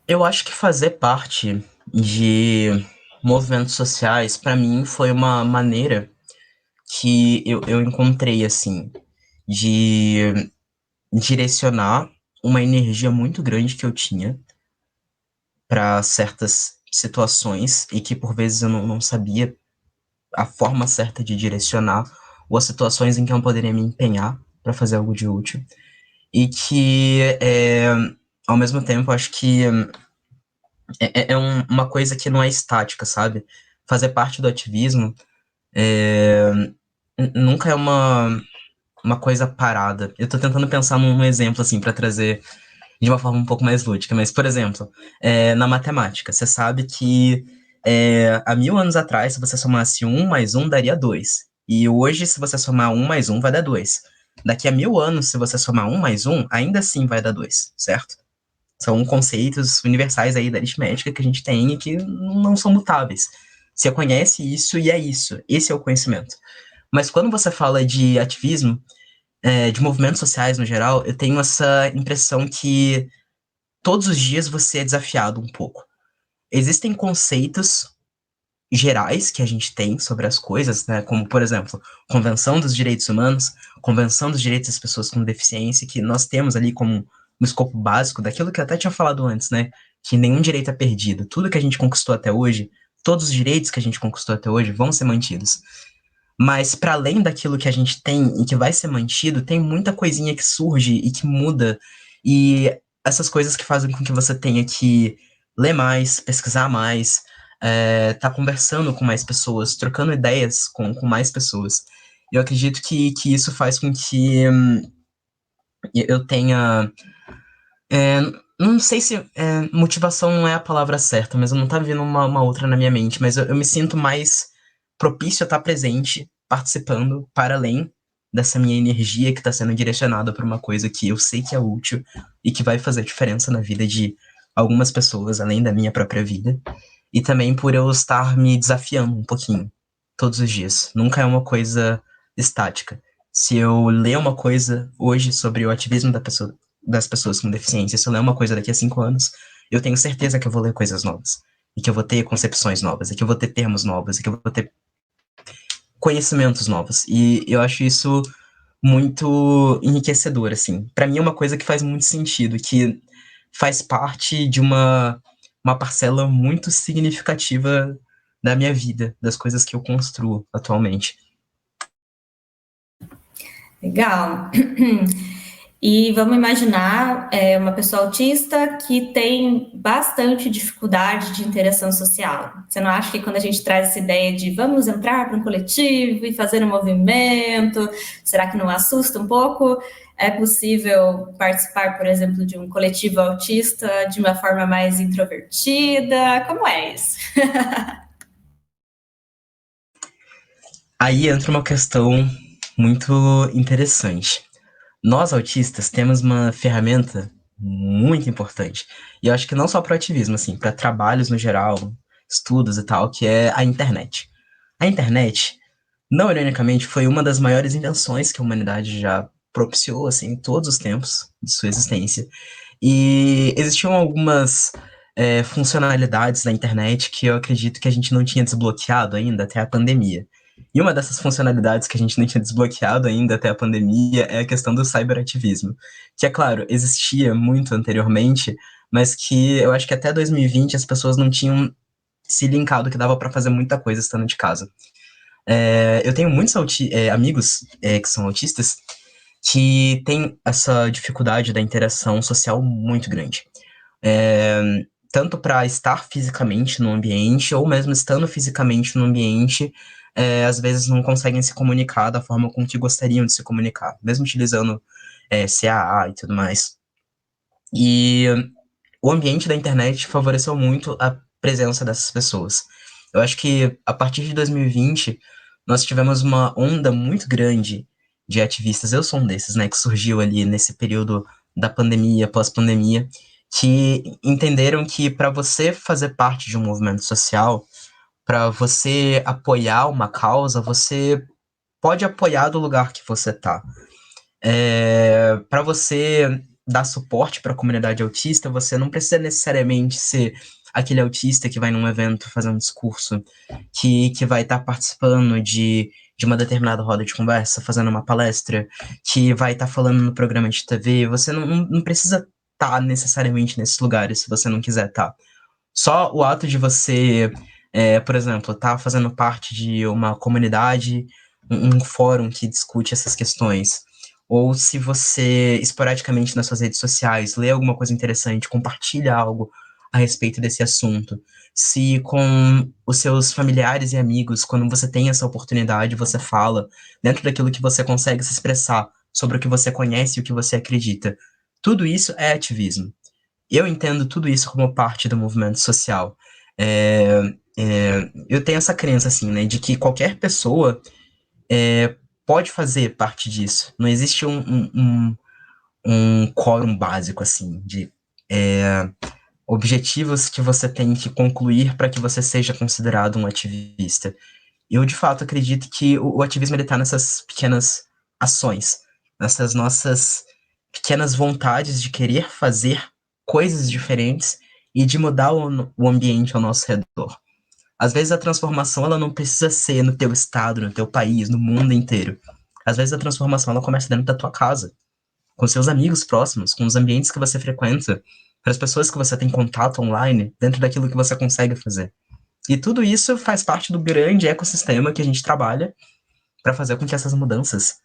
Eu acho que fazer parte de movimentos sociais, para mim, foi uma maneira que eu encontrei, assim, de direcionar uma energia muito grande que eu tinha para certas situações e que por vezes eu não sabia a forma certa de direcionar ou as situações em que eu poderia me empenhar para fazer algo de útil. E que, ao mesmo tempo, acho que uma coisa que não é estática, sabe? Fazer parte do ativismo nunca é uma coisa parada. Eu tô tentando pensar num exemplo, assim, para trazer de uma forma um pouco mais lúdica. Mas, por exemplo, na matemática, você sabe que há 1000 anos atrás, se você somasse 1 mais 1, daria 2. E hoje, se você somar 1 mais 1, vai dar 2. Daqui a 1000 anos, se você somar 1 mais 1, ainda assim vai dar 2, certo? São conceitos universais aí da aritmética que a gente tem e que não são mutáveis. Você conhece isso e é isso. Esse é o conhecimento. Mas quando você fala de ativismo, de movimentos sociais no geral, eu tenho essa impressão que todos os dias você é desafiado um pouco. Existem conceitos gerais que a gente tem sobre as coisas, né? Como, por exemplo, Convenção dos Direitos Humanos, Convenção dos Direitos das Pessoas com Deficiência, que nós temos ali como um escopo básico daquilo que eu até tinha falado antes, né? Que nenhum direito é perdido. Tudo que a gente conquistou até hoje, todos os direitos que a gente conquistou até hoje vão ser mantidos. Mas para além daquilo que a gente tem e que vai ser mantido, tem muita coisinha que surge e que muda. E essas coisas que fazem com que você tenha que ler mais, pesquisar mais, tá conversando com mais pessoas, trocando ideias com mais pessoas. Eu acredito que isso faz com que eu tenha. é, não sei se motivação não é a palavra certa, mas não tá vindo uma outra na minha mente, mas eu me sinto mais propício a estar presente, participando, para além dessa minha energia que está sendo direcionada para uma coisa que eu sei que é útil e que vai fazer diferença na vida de algumas pessoas, além da minha própria vida. E também por eu estar me desafiando um pouquinho, todos os dias. Nunca é uma coisa estática. Se eu ler uma coisa hoje sobre o ativismo das pessoas com deficiência, se eu ler uma coisa daqui a 5 anos, eu tenho certeza que eu vou ler coisas novas. E que eu vou ter concepções novas, e que eu vou ter termos novos, e que eu vou ter conhecimentos novos. E eu acho isso muito enriquecedor, assim. Para mim é uma coisa que faz muito sentido, que faz parte de uma parcela muito significativa da minha vida, das coisas que eu construo atualmente. Legal. E vamos imaginar uma pessoa autista que tem bastante dificuldade de interação social. Você não acha que quando a gente traz essa ideia de vamos entrar para um coletivo e fazer um movimento, será que não assusta um pouco? É possível participar, por exemplo, de um coletivo autista de uma forma mais introvertida? Como é isso? Aí entra uma questão muito interessante. Nós autistas temos uma ferramenta muito importante. E eu acho que não só para o ativismo, assim, para trabalhos no geral, estudos e tal, que é a internet. A internet, não ironicamente, foi uma das maiores invenções que a humanidade já propiciou, assim, em todos os tempos de sua existência. E existiam algumas funcionalidades da internet que eu acredito que a gente não tinha desbloqueado ainda até a pandemia. E uma dessas funcionalidades que a gente não tinha desbloqueado ainda até a pandemia é a questão do cyberativismo, que, é claro, existia muito anteriormente, mas que eu acho que até 2020 as pessoas não tinham se linkado que dava para fazer muita coisa estando de casa. Eu tenho muitos amigos que são autistas que têm essa dificuldade da interação social muito grande. Tanto para estar fisicamente no ambiente, ou mesmo estando fisicamente no ambiente, às vezes não conseguem se comunicar da forma com que gostariam de se comunicar, mesmo utilizando CAA e tudo mais. E o ambiente da internet favoreceu muito a presença dessas pessoas. Eu acho que a partir de 2020 nós tivemos uma onda muito grande de ativistas. Eu sou um desses, né, que surgiu ali nesse período da pandemia, pós-pandemia, que entenderam que para você fazer parte de um movimento social, para você apoiar uma causa, você pode apoiar do lugar que você tá. Para você dar suporte para a comunidade autista, você não precisa necessariamente ser aquele autista que vai num evento fazer um discurso, que vai estar participando de uma determinada roda de conversa, fazendo uma palestra, que vai estar falando no programa de TV. Você não precisa estar necessariamente nesses lugares se você não quiser estar. Só o ato de você, por exemplo, estar fazendo parte de uma comunidade, um fórum que discute essas questões, ou se você, esporadicamente nas suas redes sociais, lê alguma coisa interessante, compartilha algo a respeito desse assunto, se com os seus familiares e amigos, quando você tem essa oportunidade, você fala dentro daquilo que você consegue se expressar sobre o que você conhece e o que você acredita. Tudo isso é ativismo. Eu entendo tudo isso como parte do movimento social. É, eu tenho essa crença, assim, né, de que qualquer pessoa pode fazer parte disso. Não existe um quórum básico, assim, de objetivos que você tem que concluir para que você seja considerado um ativista. Eu, de fato, acredito que o ativismo está nessas pequenas ações, nessas nossas pequenas vontades de querer fazer coisas diferentes e de mudar o ambiente ao nosso redor. Às vezes a transformação ela não precisa ser no teu estado, no teu país, no mundo inteiro. Às vezes a transformação ela começa dentro da tua casa, com seus amigos próximos, com os ambientes que você frequenta, para as pessoas que você tem contato online, dentro daquilo que você consegue fazer. E tudo isso faz parte do grande ecossistema que a gente trabalha para fazer com que essas mudanças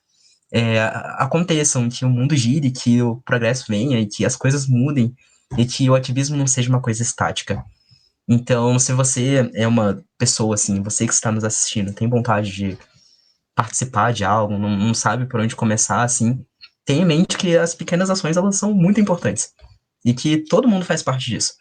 aconteçam, que o mundo gire, que o progresso venha e que as coisas mudem e que o ativismo não seja uma coisa estática. Então, se você é uma pessoa assim, você que está nos assistindo, tem vontade de participar de algo, não sabe por onde começar, assim, tenha em mente que as pequenas ações elas são muito importantes e que todo mundo faz parte disso.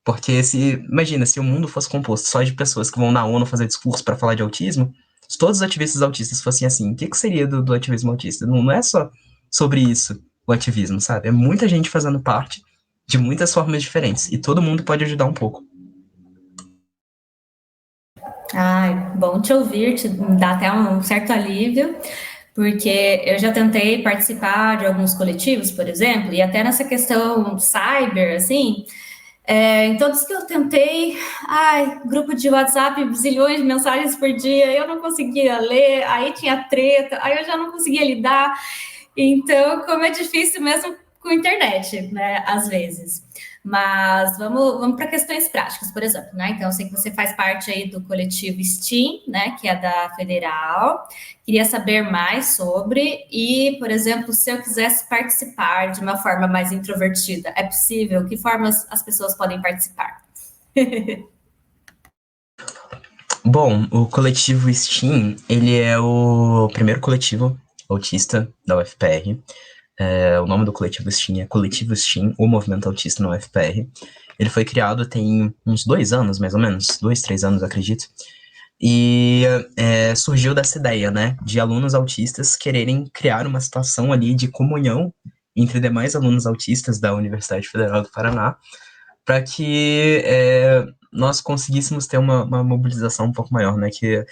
Porque imagina, se o mundo fosse composto só de pessoas que vão na ONU fazer discurso para falar de autismo, se todos os ativistas autistas fossem assim, o que seria do ativismo autista? Não é só sobre isso o ativismo, sabe? É muita gente fazendo parte de muitas formas diferentes e todo mundo pode ajudar um pouco. Ai, bom te ouvir, te dá até um certo alívio, porque eu já tentei participar de alguns coletivos, por exemplo, e até nessa questão cyber, assim, em todos que eu tentei, ai, grupo de WhatsApp, zilhões de mensagens por dia, eu não conseguia ler, aí tinha treta, aí eu já não conseguia lidar. Então, como é difícil mesmo com a internet, né, às vezes. Mas vamos para questões práticas, por exemplo, né? Então, eu sei que você faz parte aí do coletivo STEAM, né, que é da Federal. Queria saber mais sobre e, por exemplo, se eu quisesse participar de uma forma mais introvertida, é possível? Que formas as pessoas podem participar? Bom, o coletivo STEAM, ele é o primeiro coletivo autista da UFPR. O nome do coletivo STEAM é Coletivo STEAM, o Movimento Autista na UFPR. Ele foi criado tem uns 2 anos, mais ou menos, 2, 3 anos, acredito. E surgiu dessa ideia, né, de alunos autistas quererem criar uma situação ali de comunhão entre demais alunos autistas da Universidade Federal do Paraná, para que nós conseguíssemos ter uma mobilização um pouco maior, né, que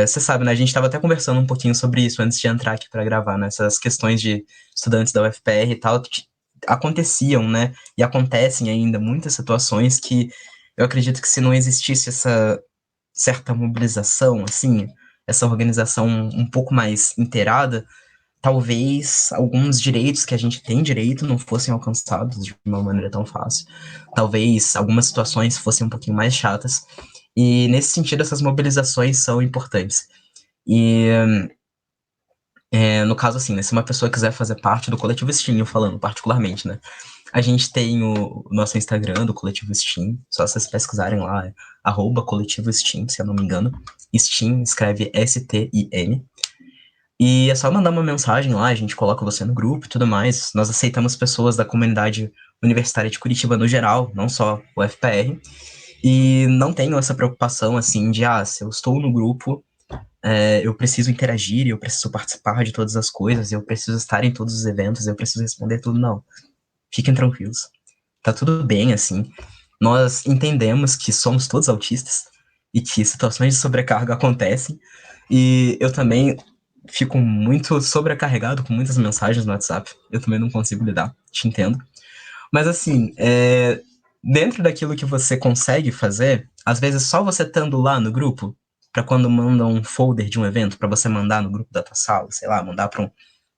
você sabe, né, a gente estava até conversando um pouquinho sobre isso antes de entrar aqui para gravar, né, essas questões de estudantes da UFPR e tal, aconteciam, né, e acontecem ainda muitas situações que eu acredito que se não existisse essa certa mobilização, assim, essa organização um pouco mais inteirada, talvez alguns direitos que a gente tem direito não fossem alcançados de uma maneira tão fácil. Talvez algumas situações fossem um pouquinho mais chatas. E nesse sentido, essas mobilizações são importantes. E no caso, assim, né, se uma pessoa quiser fazer parte do coletivo Steam, falando particularmente, né? A gente tem o nosso Instagram do Coletivo Steam, só vocês pesquisarem lá, @coletivo Steam, se eu não me engano. Steam escreve STIM. E é só mandar uma mensagem lá, a gente coloca você no grupo e tudo mais. Nós aceitamos pessoas da comunidade universitária de Curitiba no geral, não só o FPR. E não tenho essa preocupação, assim, de, se eu estou no grupo, eu preciso interagir, eu preciso participar de todas as coisas, eu preciso estar em todos os eventos, eu preciso responder tudo. Não. Fiquem tranquilos. Tá tudo bem, assim. Nós entendemos que somos todos autistas e que situações de sobrecarga acontecem. E eu também fico muito sobrecarregado com muitas mensagens no WhatsApp. Eu também não consigo lidar, te entendo. Mas assim, dentro daquilo que você consegue fazer, às vezes só você estando lá no grupo, para quando manda um folder de um evento, para você mandar no grupo da tua sala, sei lá, mandar para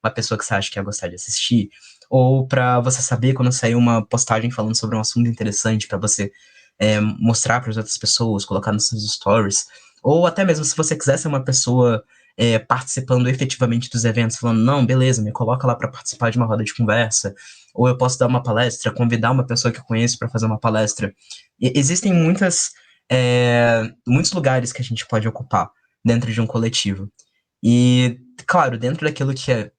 uma pessoa que você acha que ia gostar de assistir, ou para você saber quando sair uma postagem falando sobre um assunto interessante, para você mostrar para as outras pessoas, colocar nos seus stories, ou até mesmo se você quiser ser uma pessoa participando efetivamente dos eventos, falando, não, beleza, me coloca lá para participar de uma roda de conversa, ou eu posso dar uma palestra, convidar uma pessoa que eu conheço para fazer uma palestra. Existem muitos lugares que a gente pode ocupar dentro de um coletivo. E, claro, dentro daquilo que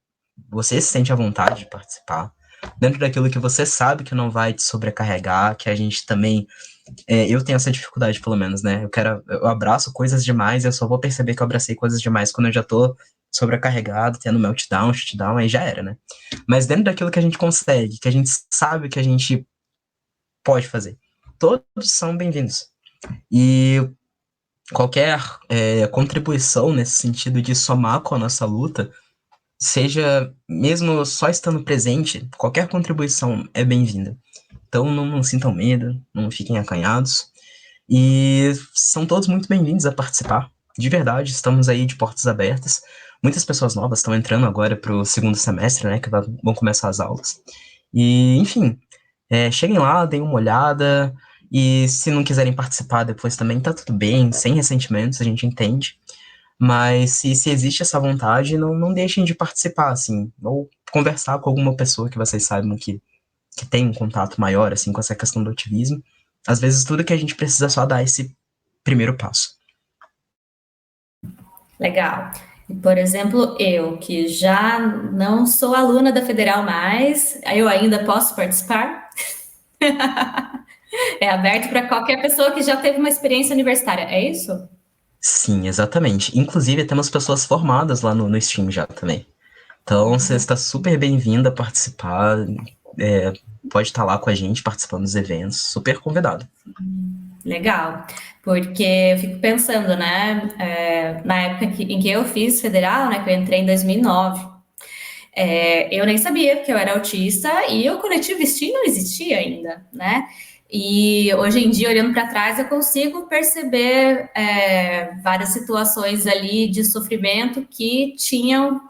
você se sente à vontade de participar, dentro daquilo que você sabe que não vai te sobrecarregar, que a gente também. Eu tenho essa dificuldade, pelo menos, né? Eu abraço coisas demais e eu só vou perceber que eu abracei coisas demais quando eu já tô sobrecarregado, tendo meltdown, shutdown, aí já era, né? Mas dentro daquilo que a gente consegue, que a gente sabe que a gente pode fazer, todos são bem-vindos. E qualquer contribuição nesse sentido de somar com a nossa luta, seja mesmo só estando presente, qualquer contribuição é bem-vinda. Então não sintam medo, não fiquem acanhados. E são todos muito bem-vindos a participar. De verdade, estamos aí de portas abertas. Muitas pessoas novas estão entrando agora para o segundo semestre, né, que vão começar as aulas. E, enfim, cheguem lá, deem uma olhada. E se não quiserem participar depois também, tá tudo bem, sem ressentimentos, a gente entende. Mas se existe essa vontade, não deixem de participar, assim. Ou conversar com alguma pessoa que vocês saibam que tem um contato maior, assim, com essa questão do ativismo. Às vezes tudo que a gente precisa é só dar esse primeiro passo. Legal. E, por exemplo, eu, que já não sou aluna da Federal mais, eu ainda posso participar? É aberto para qualquer pessoa que já teve uma experiência universitária, é isso? Sim, exatamente. Inclusive, temos pessoas formadas lá no Steam já também. Então, você está super bem-vindo a participar. Pode estar lá com a gente, participando dos eventos. Super convidado. Legal, porque eu fico pensando, né, na época em que eu fiz federal, né, que eu entrei em 2009, eu nem sabia que eu era autista e o coletivo STEAM não existia ainda, né? E hoje em dia, olhando para trás, eu consigo perceber várias situações ali de sofrimento que tinham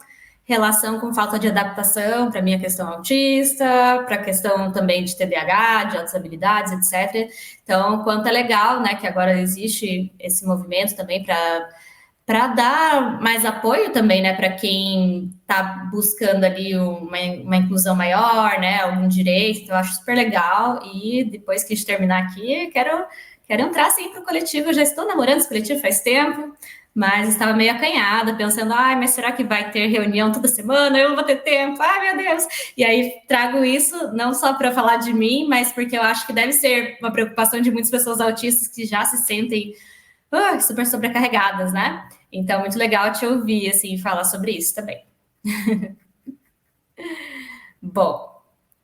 relação com falta de adaptação para minha questão autista, para a questão também de TDAH, de altas habilidades, etc. Então, quanto é legal, né, que agora existe esse movimento também para dar mais apoio também, né, para quem está buscando ali uma inclusão maior, né, algum direito. Então, eu acho super legal. E depois que a gente terminar aqui, quero entrar sim para o coletivo. Eu já estou namorando esse coletivo faz tempo, mas estava meio acanhada, pensando, mas será que vai ter reunião toda semana? Eu não vou ter tempo, ai meu Deus! E aí trago isso não só para falar de mim, mas porque eu acho que deve ser uma preocupação de muitas pessoas autistas que já se sentem super sobrecarregadas, né? Então, muito legal te ouvir, assim, falar sobre isso também. Bom,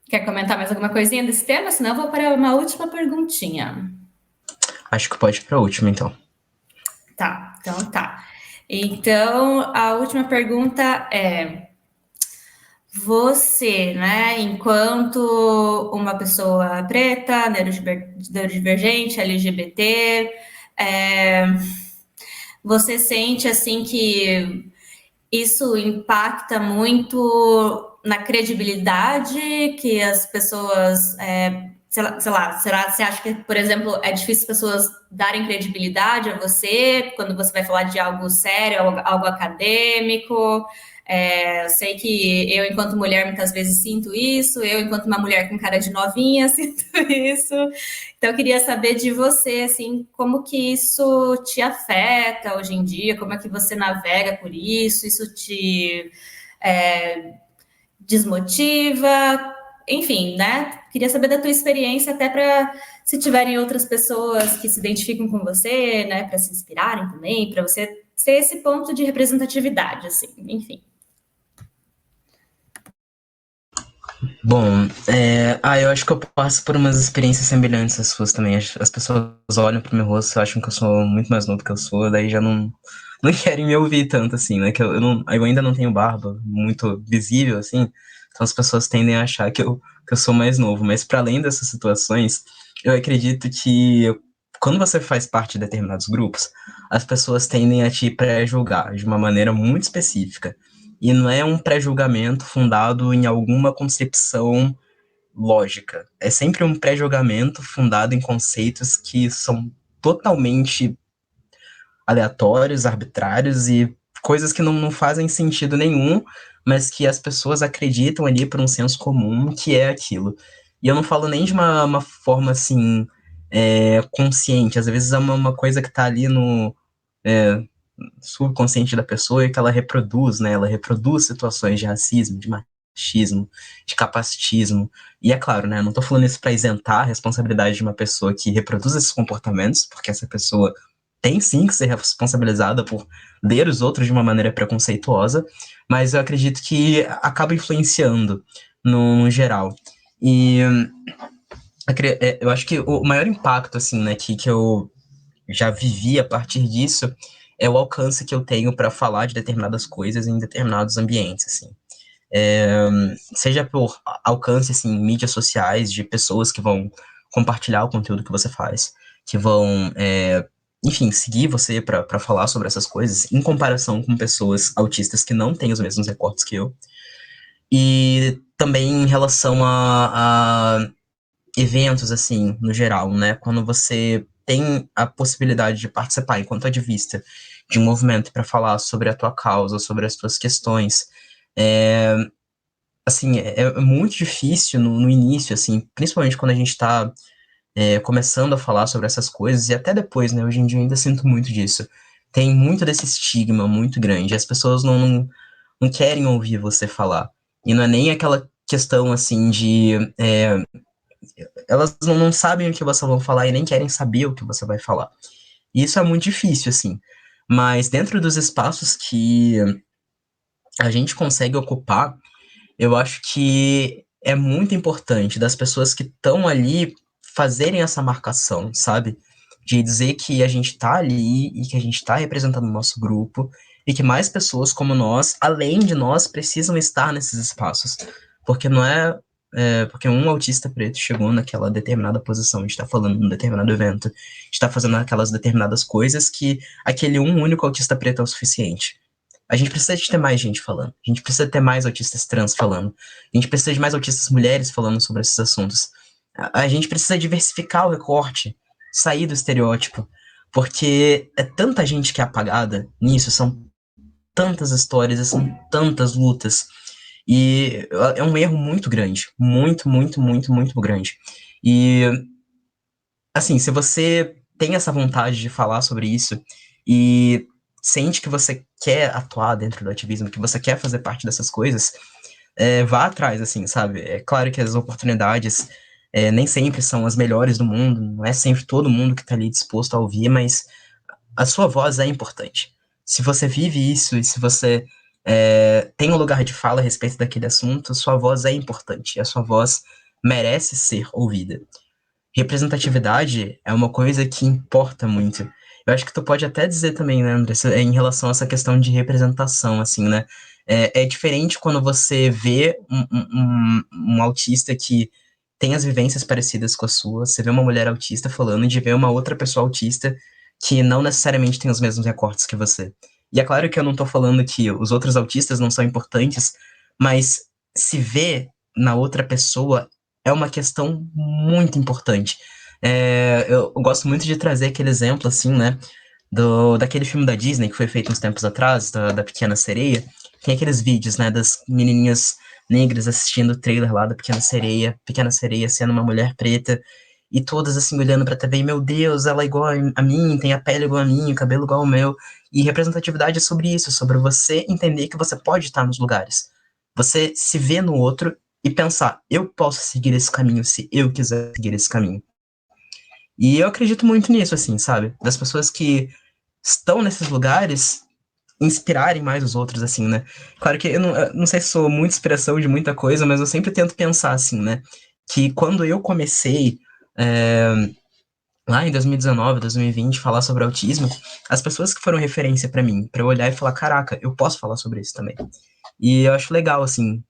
quer comentar mais alguma coisinha desse tema? Senão eu vou para uma última perguntinha. Acho que pode ir para a última, então. Tá, então tá. Então, a última pergunta é: você, né, enquanto uma pessoa preta, neurodivergente, LGBT, você sente assim que isso impacta muito na credibilidade que as pessoas, sei lá, será, você acha que, por exemplo, é difícil as pessoas darem credibilidade a você quando você vai falar de algo sério, algo acadêmico? Eu sei que eu, enquanto mulher, muitas vezes sinto isso, eu, enquanto uma mulher com cara de novinha, sinto isso. Então, eu queria saber de você, assim, como que isso te afeta hoje em dia, como é que você navega por isso te é, desmotiva, enfim, né? Queria saber da tua experiência, até para se tiverem outras pessoas que se identificam com você, né, para se inspirarem também, para você ser esse ponto de representatividade, assim, enfim. Bom, eu acho que eu passo por umas experiências semelhantes às suas também. As pessoas olham pro meu rosto, acham que eu sou muito mais novo que eu sou, daí já não querem me ouvir tanto, assim, né? Que eu ainda não tenho barba muito visível, assim, então as pessoas tendem a achar que eu sou mais novo. Mas para além dessas situações, eu acredito que quando você faz parte de determinados grupos, as pessoas tendem a te pré-julgar de uma maneira muito específica. E não é um pré-julgamento fundado em alguma concepção lógica. É sempre um pré-julgamento fundado em conceitos que são totalmente aleatórios, arbitrários e coisas que não fazem sentido nenhum, mas que as pessoas acreditam ali por um senso comum que é aquilo. E eu não falo nem de uma forma assim, consciente, às vezes é uma coisa que está ali no subconsciente da pessoa e que ela reproduz, né? Ela reproduz situações de racismo, de machismo, de capacitismo. E é claro, né? Eu não tô falando isso para isentar a responsabilidade de uma pessoa que reproduz esses comportamentos, porque essa pessoa tem sim que ser responsabilizada por ler os outros de uma maneira preconceituosa, mas eu acredito que acaba influenciando no geral. E eu acho que o maior impacto, assim, né, que eu já vivi a partir disso é o alcance que eu tenho para falar de determinadas coisas em determinados ambientes, assim. Seja por alcance, assim, em mídias sociais, de pessoas que vão compartilhar o conteúdo que você faz, que vão, enfim, seguir você para falar sobre essas coisas, em comparação com pessoas autistas que não têm os mesmos recortes que eu. E também em relação a eventos, assim, no geral, né? Quando você tem a possibilidade de participar enquanto ativista de um movimento para falar sobre a tua causa, sobre as tuas questões, é, assim, é muito difícil no início, assim, principalmente quando a gente está começando a falar sobre essas coisas, e até depois, né? Hoje em dia eu ainda sinto muito disso. Tem muito desse estigma muito grande. As pessoas não querem ouvir você falar. E não é nem aquela questão, assim, de elas não sabem o que você vai falar e nem querem saber o que você vai falar. E isso é muito difícil, assim. Mas dentro dos espaços que a gente consegue ocupar, eu acho que é muito importante das pessoas que estão ali fazerem essa marcação, sabe? De dizer que a gente tá ali e que a gente tá representando o nosso grupo e que mais pessoas como nós, além de nós, precisam estar nesses espaços. Porque não porque um autista preto chegou naquela determinada posição, a gente tá falando num determinado evento, a gente tá fazendo aquelas determinadas coisas que aquele um único autista preto é o suficiente. A gente precisa de ter mais gente falando. A gente precisa ter mais autistas trans falando. A gente precisa de mais autistas mulheres falando sobre esses assuntos. A gente precisa diversificar o recorte, sair do estereótipo, porque é tanta gente que é apagada nisso, são tantas histórias, são tantas lutas. E é um erro muito grande. Muito, muito, muito, muito grande. E, assim, se você tem essa vontade de falar sobre isso e sente que você quer atuar dentro do ativismo, que você quer fazer parte dessas coisas, vá atrás, assim, sabe? É claro que as oportunidades nem sempre são as melhores do mundo, não é sempre todo mundo que está ali disposto a ouvir, mas a sua voz é importante. Se você vive isso e se você tem um lugar de fala a respeito daquele assunto, sua voz é importante, e a sua voz merece ser ouvida. Representatividade é uma coisa que importa muito. Eu acho que tu pode até dizer também, né, Andressa, em relação a essa questão de representação, assim, né? É diferente quando você vê um autista que tem as vivências parecidas com a sua, você vê uma mulher autista falando, de ver uma outra pessoa autista que não necessariamente tem os mesmos recortes que você. E é claro que eu não tô falando que os outros autistas não são importantes, mas se ver na outra pessoa é uma questão muito importante. Eu gosto muito de trazer aquele exemplo, assim, né, daquele filme da Disney que foi feito uns tempos atrás, da Pequena Sereia, tem aqueles vídeos, né, das menininhas negras assistindo o trailer lá da Pequena Sereia sendo uma mulher preta, e todas assim olhando pra TV, e meu Deus, ela é igual a mim, tem a pele igual a mim, o cabelo igual ao meu. E representatividade é sobre isso, sobre você entender que você pode estar nos lugares. Você se vê no outro e pensar, eu posso seguir esse caminho se eu quiser seguir esse caminho. E eu acredito muito nisso, assim, sabe? Das pessoas que estão nesses lugares inspirarem mais os outros, assim, né? Claro que eu não sei se sou muita inspiração de muita coisa, mas eu sempre tento pensar assim, né? Que quando eu comecei, é, lá em 2019, 2020, falar sobre autismo, as pessoas que foram referência pra mim, pra eu olhar e falar, caraca, eu posso falar sobre isso também. E eu acho legal, assim,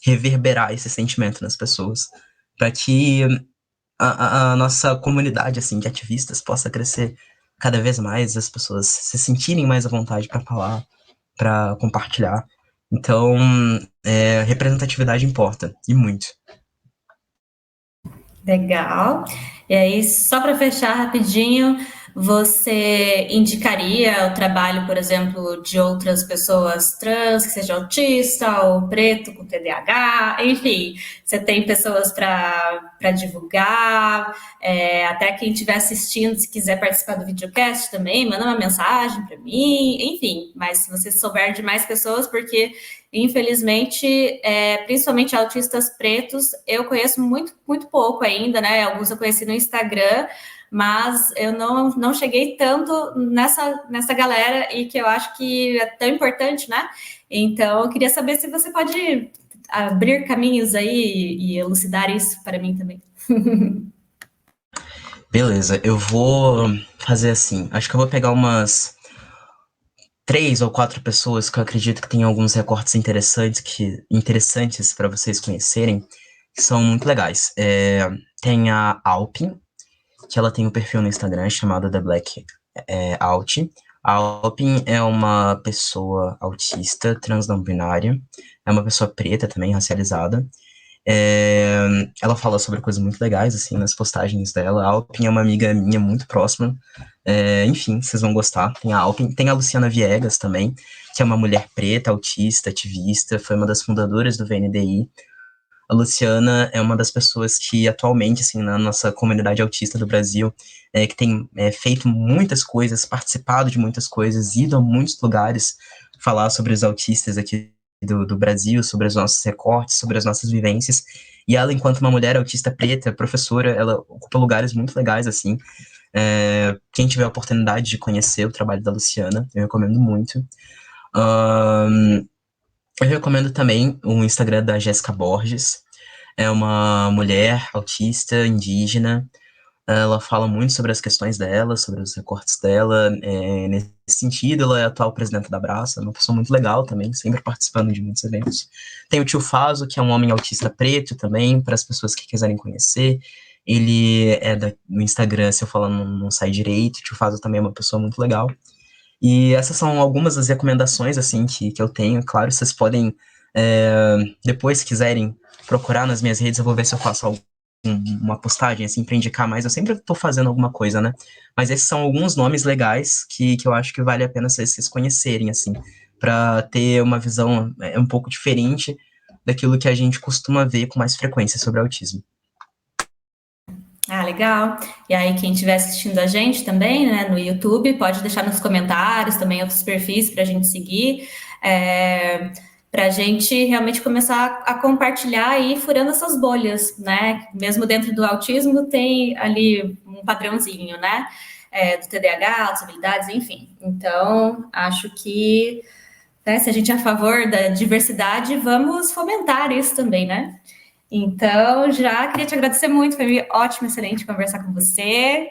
reverberar esse sentimento nas pessoas, para que a nossa comunidade, assim, de ativistas possa crescer cada vez mais, as pessoas se sentirem mais à vontade para falar, para compartilhar. Então, representatividade importa, e muito. Legal. E aí, só para fechar rapidinho, você indicaria o trabalho, por exemplo, de outras pessoas trans, que seja autista ou preto com TDAH, enfim, você tem pessoas para divulgar, até quem estiver assistindo, se quiser participar do videocast também, manda uma mensagem para mim, enfim, mas se você souber de mais pessoas, porque infelizmente, principalmente autistas pretos, eu conheço muito, muito pouco ainda, né? Alguns eu conheci no Instagram, mas eu não cheguei tanto nessa galera e que eu acho que é tão importante, né? Então, eu queria saber se você pode abrir caminhos aí e elucidar isso para mim também. Beleza, eu vou fazer assim. Acho que eu vou pegar umas 3 ou 4 pessoas que eu acredito que tem alguns recortes interessantes para vocês conhecerem, que são muito legais. Tem a Alpin, que ela tem um perfil no Instagram chamado The Black Alt. A Alpin é uma pessoa autista, trans não binária, é uma pessoa preta também, racializada. Ela fala sobre coisas muito legais, assim, nas postagens dela. A Alpin é uma amiga minha muito próxima. Enfim, vocês vão gostar. Tem a Alpin, tem a Luciana Viegas também, que é uma mulher preta, autista, ativista, foi uma das fundadoras do VNDI. A Luciana é uma das pessoas que atualmente, assim, na nossa comunidade autista do Brasil, que tem feito muitas coisas, participado de muitas coisas, ido a muitos lugares falar sobre os autistas aqui do Brasil, sobre os nossos recortes, sobre as nossas vivências. E ela, enquanto uma mulher autista preta, professora, ela ocupa lugares muito legais, assim. Quem tiver a oportunidade de conhecer o trabalho da Luciana, eu recomendo muito. Eu recomendo também o Instagram da Jéssica Borges. É uma mulher autista, indígena. Ela fala muito sobre as questões dela, sobre os recortes dela. Nesse sentido, ela é a atual presidenta da Abraça, é uma pessoa muito legal também, sempre participando de muitos eventos. Tem o Tio Faso, que é um homem autista preto também, para as pessoas que quiserem conhecer. Ele no Instagram, se eu falar não sai direito. O Tio Faso também é uma pessoa muito legal. E essas são algumas das recomendações, assim, que eu tenho. Claro, vocês podem, depois, se quiserem procurar nas minhas redes, eu vou ver se eu faço uma postagem, assim, para indicar mais. Eu sempre estou fazendo alguma coisa, né? Mas esses são alguns nomes legais que eu acho que vale a pena vocês conhecerem, assim, para ter uma visão um pouco diferente daquilo que a gente costuma ver com mais frequência sobre autismo. Ah, legal. E aí, quem estiver assistindo a gente também, né, no YouTube, pode deixar nos comentários também outros perfis para a gente seguir, para a gente realmente começar a compartilhar e ir furando essas bolhas, né? Mesmo dentro do autismo tem ali um padrãozinho, né? Do TDAH, outras habilidades, enfim. Então, acho que, né, se a gente é a favor da diversidade, vamos fomentar isso também, né? Então, já queria te agradecer muito, foi ótimo, excelente conversar com você.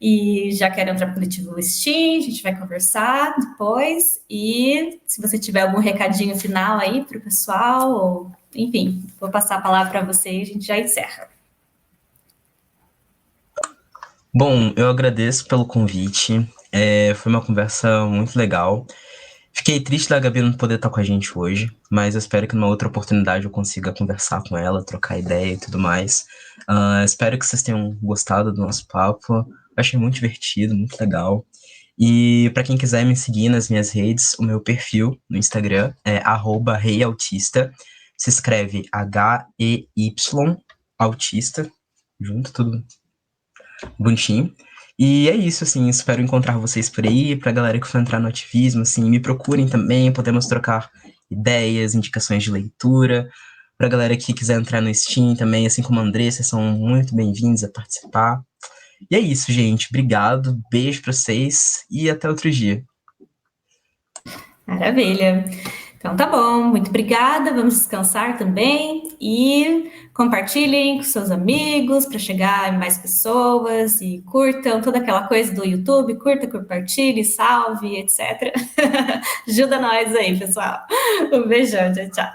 E já quero entrar para o coletivo Steam, a gente vai conversar depois. E se você tiver algum recadinho final aí para o pessoal, ou, enfim, vou passar a palavra para você e a gente já encerra. Bom, eu agradeço pelo convite. Foi uma conversa muito legal. Fiquei triste da Gabi não poder estar com a gente hoje, mas eu espero que numa outra oportunidade eu consiga conversar com ela, trocar ideia e tudo mais. Espero que vocês tenham gostado do nosso papo. Eu achei muito divertido, muito legal. E para quem quiser me seguir nas minhas redes, o meu perfil no Instagram é @reiautista. Se escreve HEY autista, junto, tudo bonitinho. E é isso, assim, espero encontrar vocês por aí. Pra galera que for entrar no ativismo, assim, me procurem também, podemos trocar ideias, indicações de leitura. Pra galera que quiser entrar no Steam também, assim como a Andressa, são muito bem-vindos a participar. E é isso, gente. Obrigado, beijo pra vocês e até outro dia. Maravilha. Então tá bom, muito obrigada. Vamos descansar também e compartilhem com seus amigos para chegar em mais pessoas e curtam toda aquela coisa do YouTube, curta, compartilhe, salve, etc. Ajuda nós aí, pessoal. Um beijão, tchau, tchau.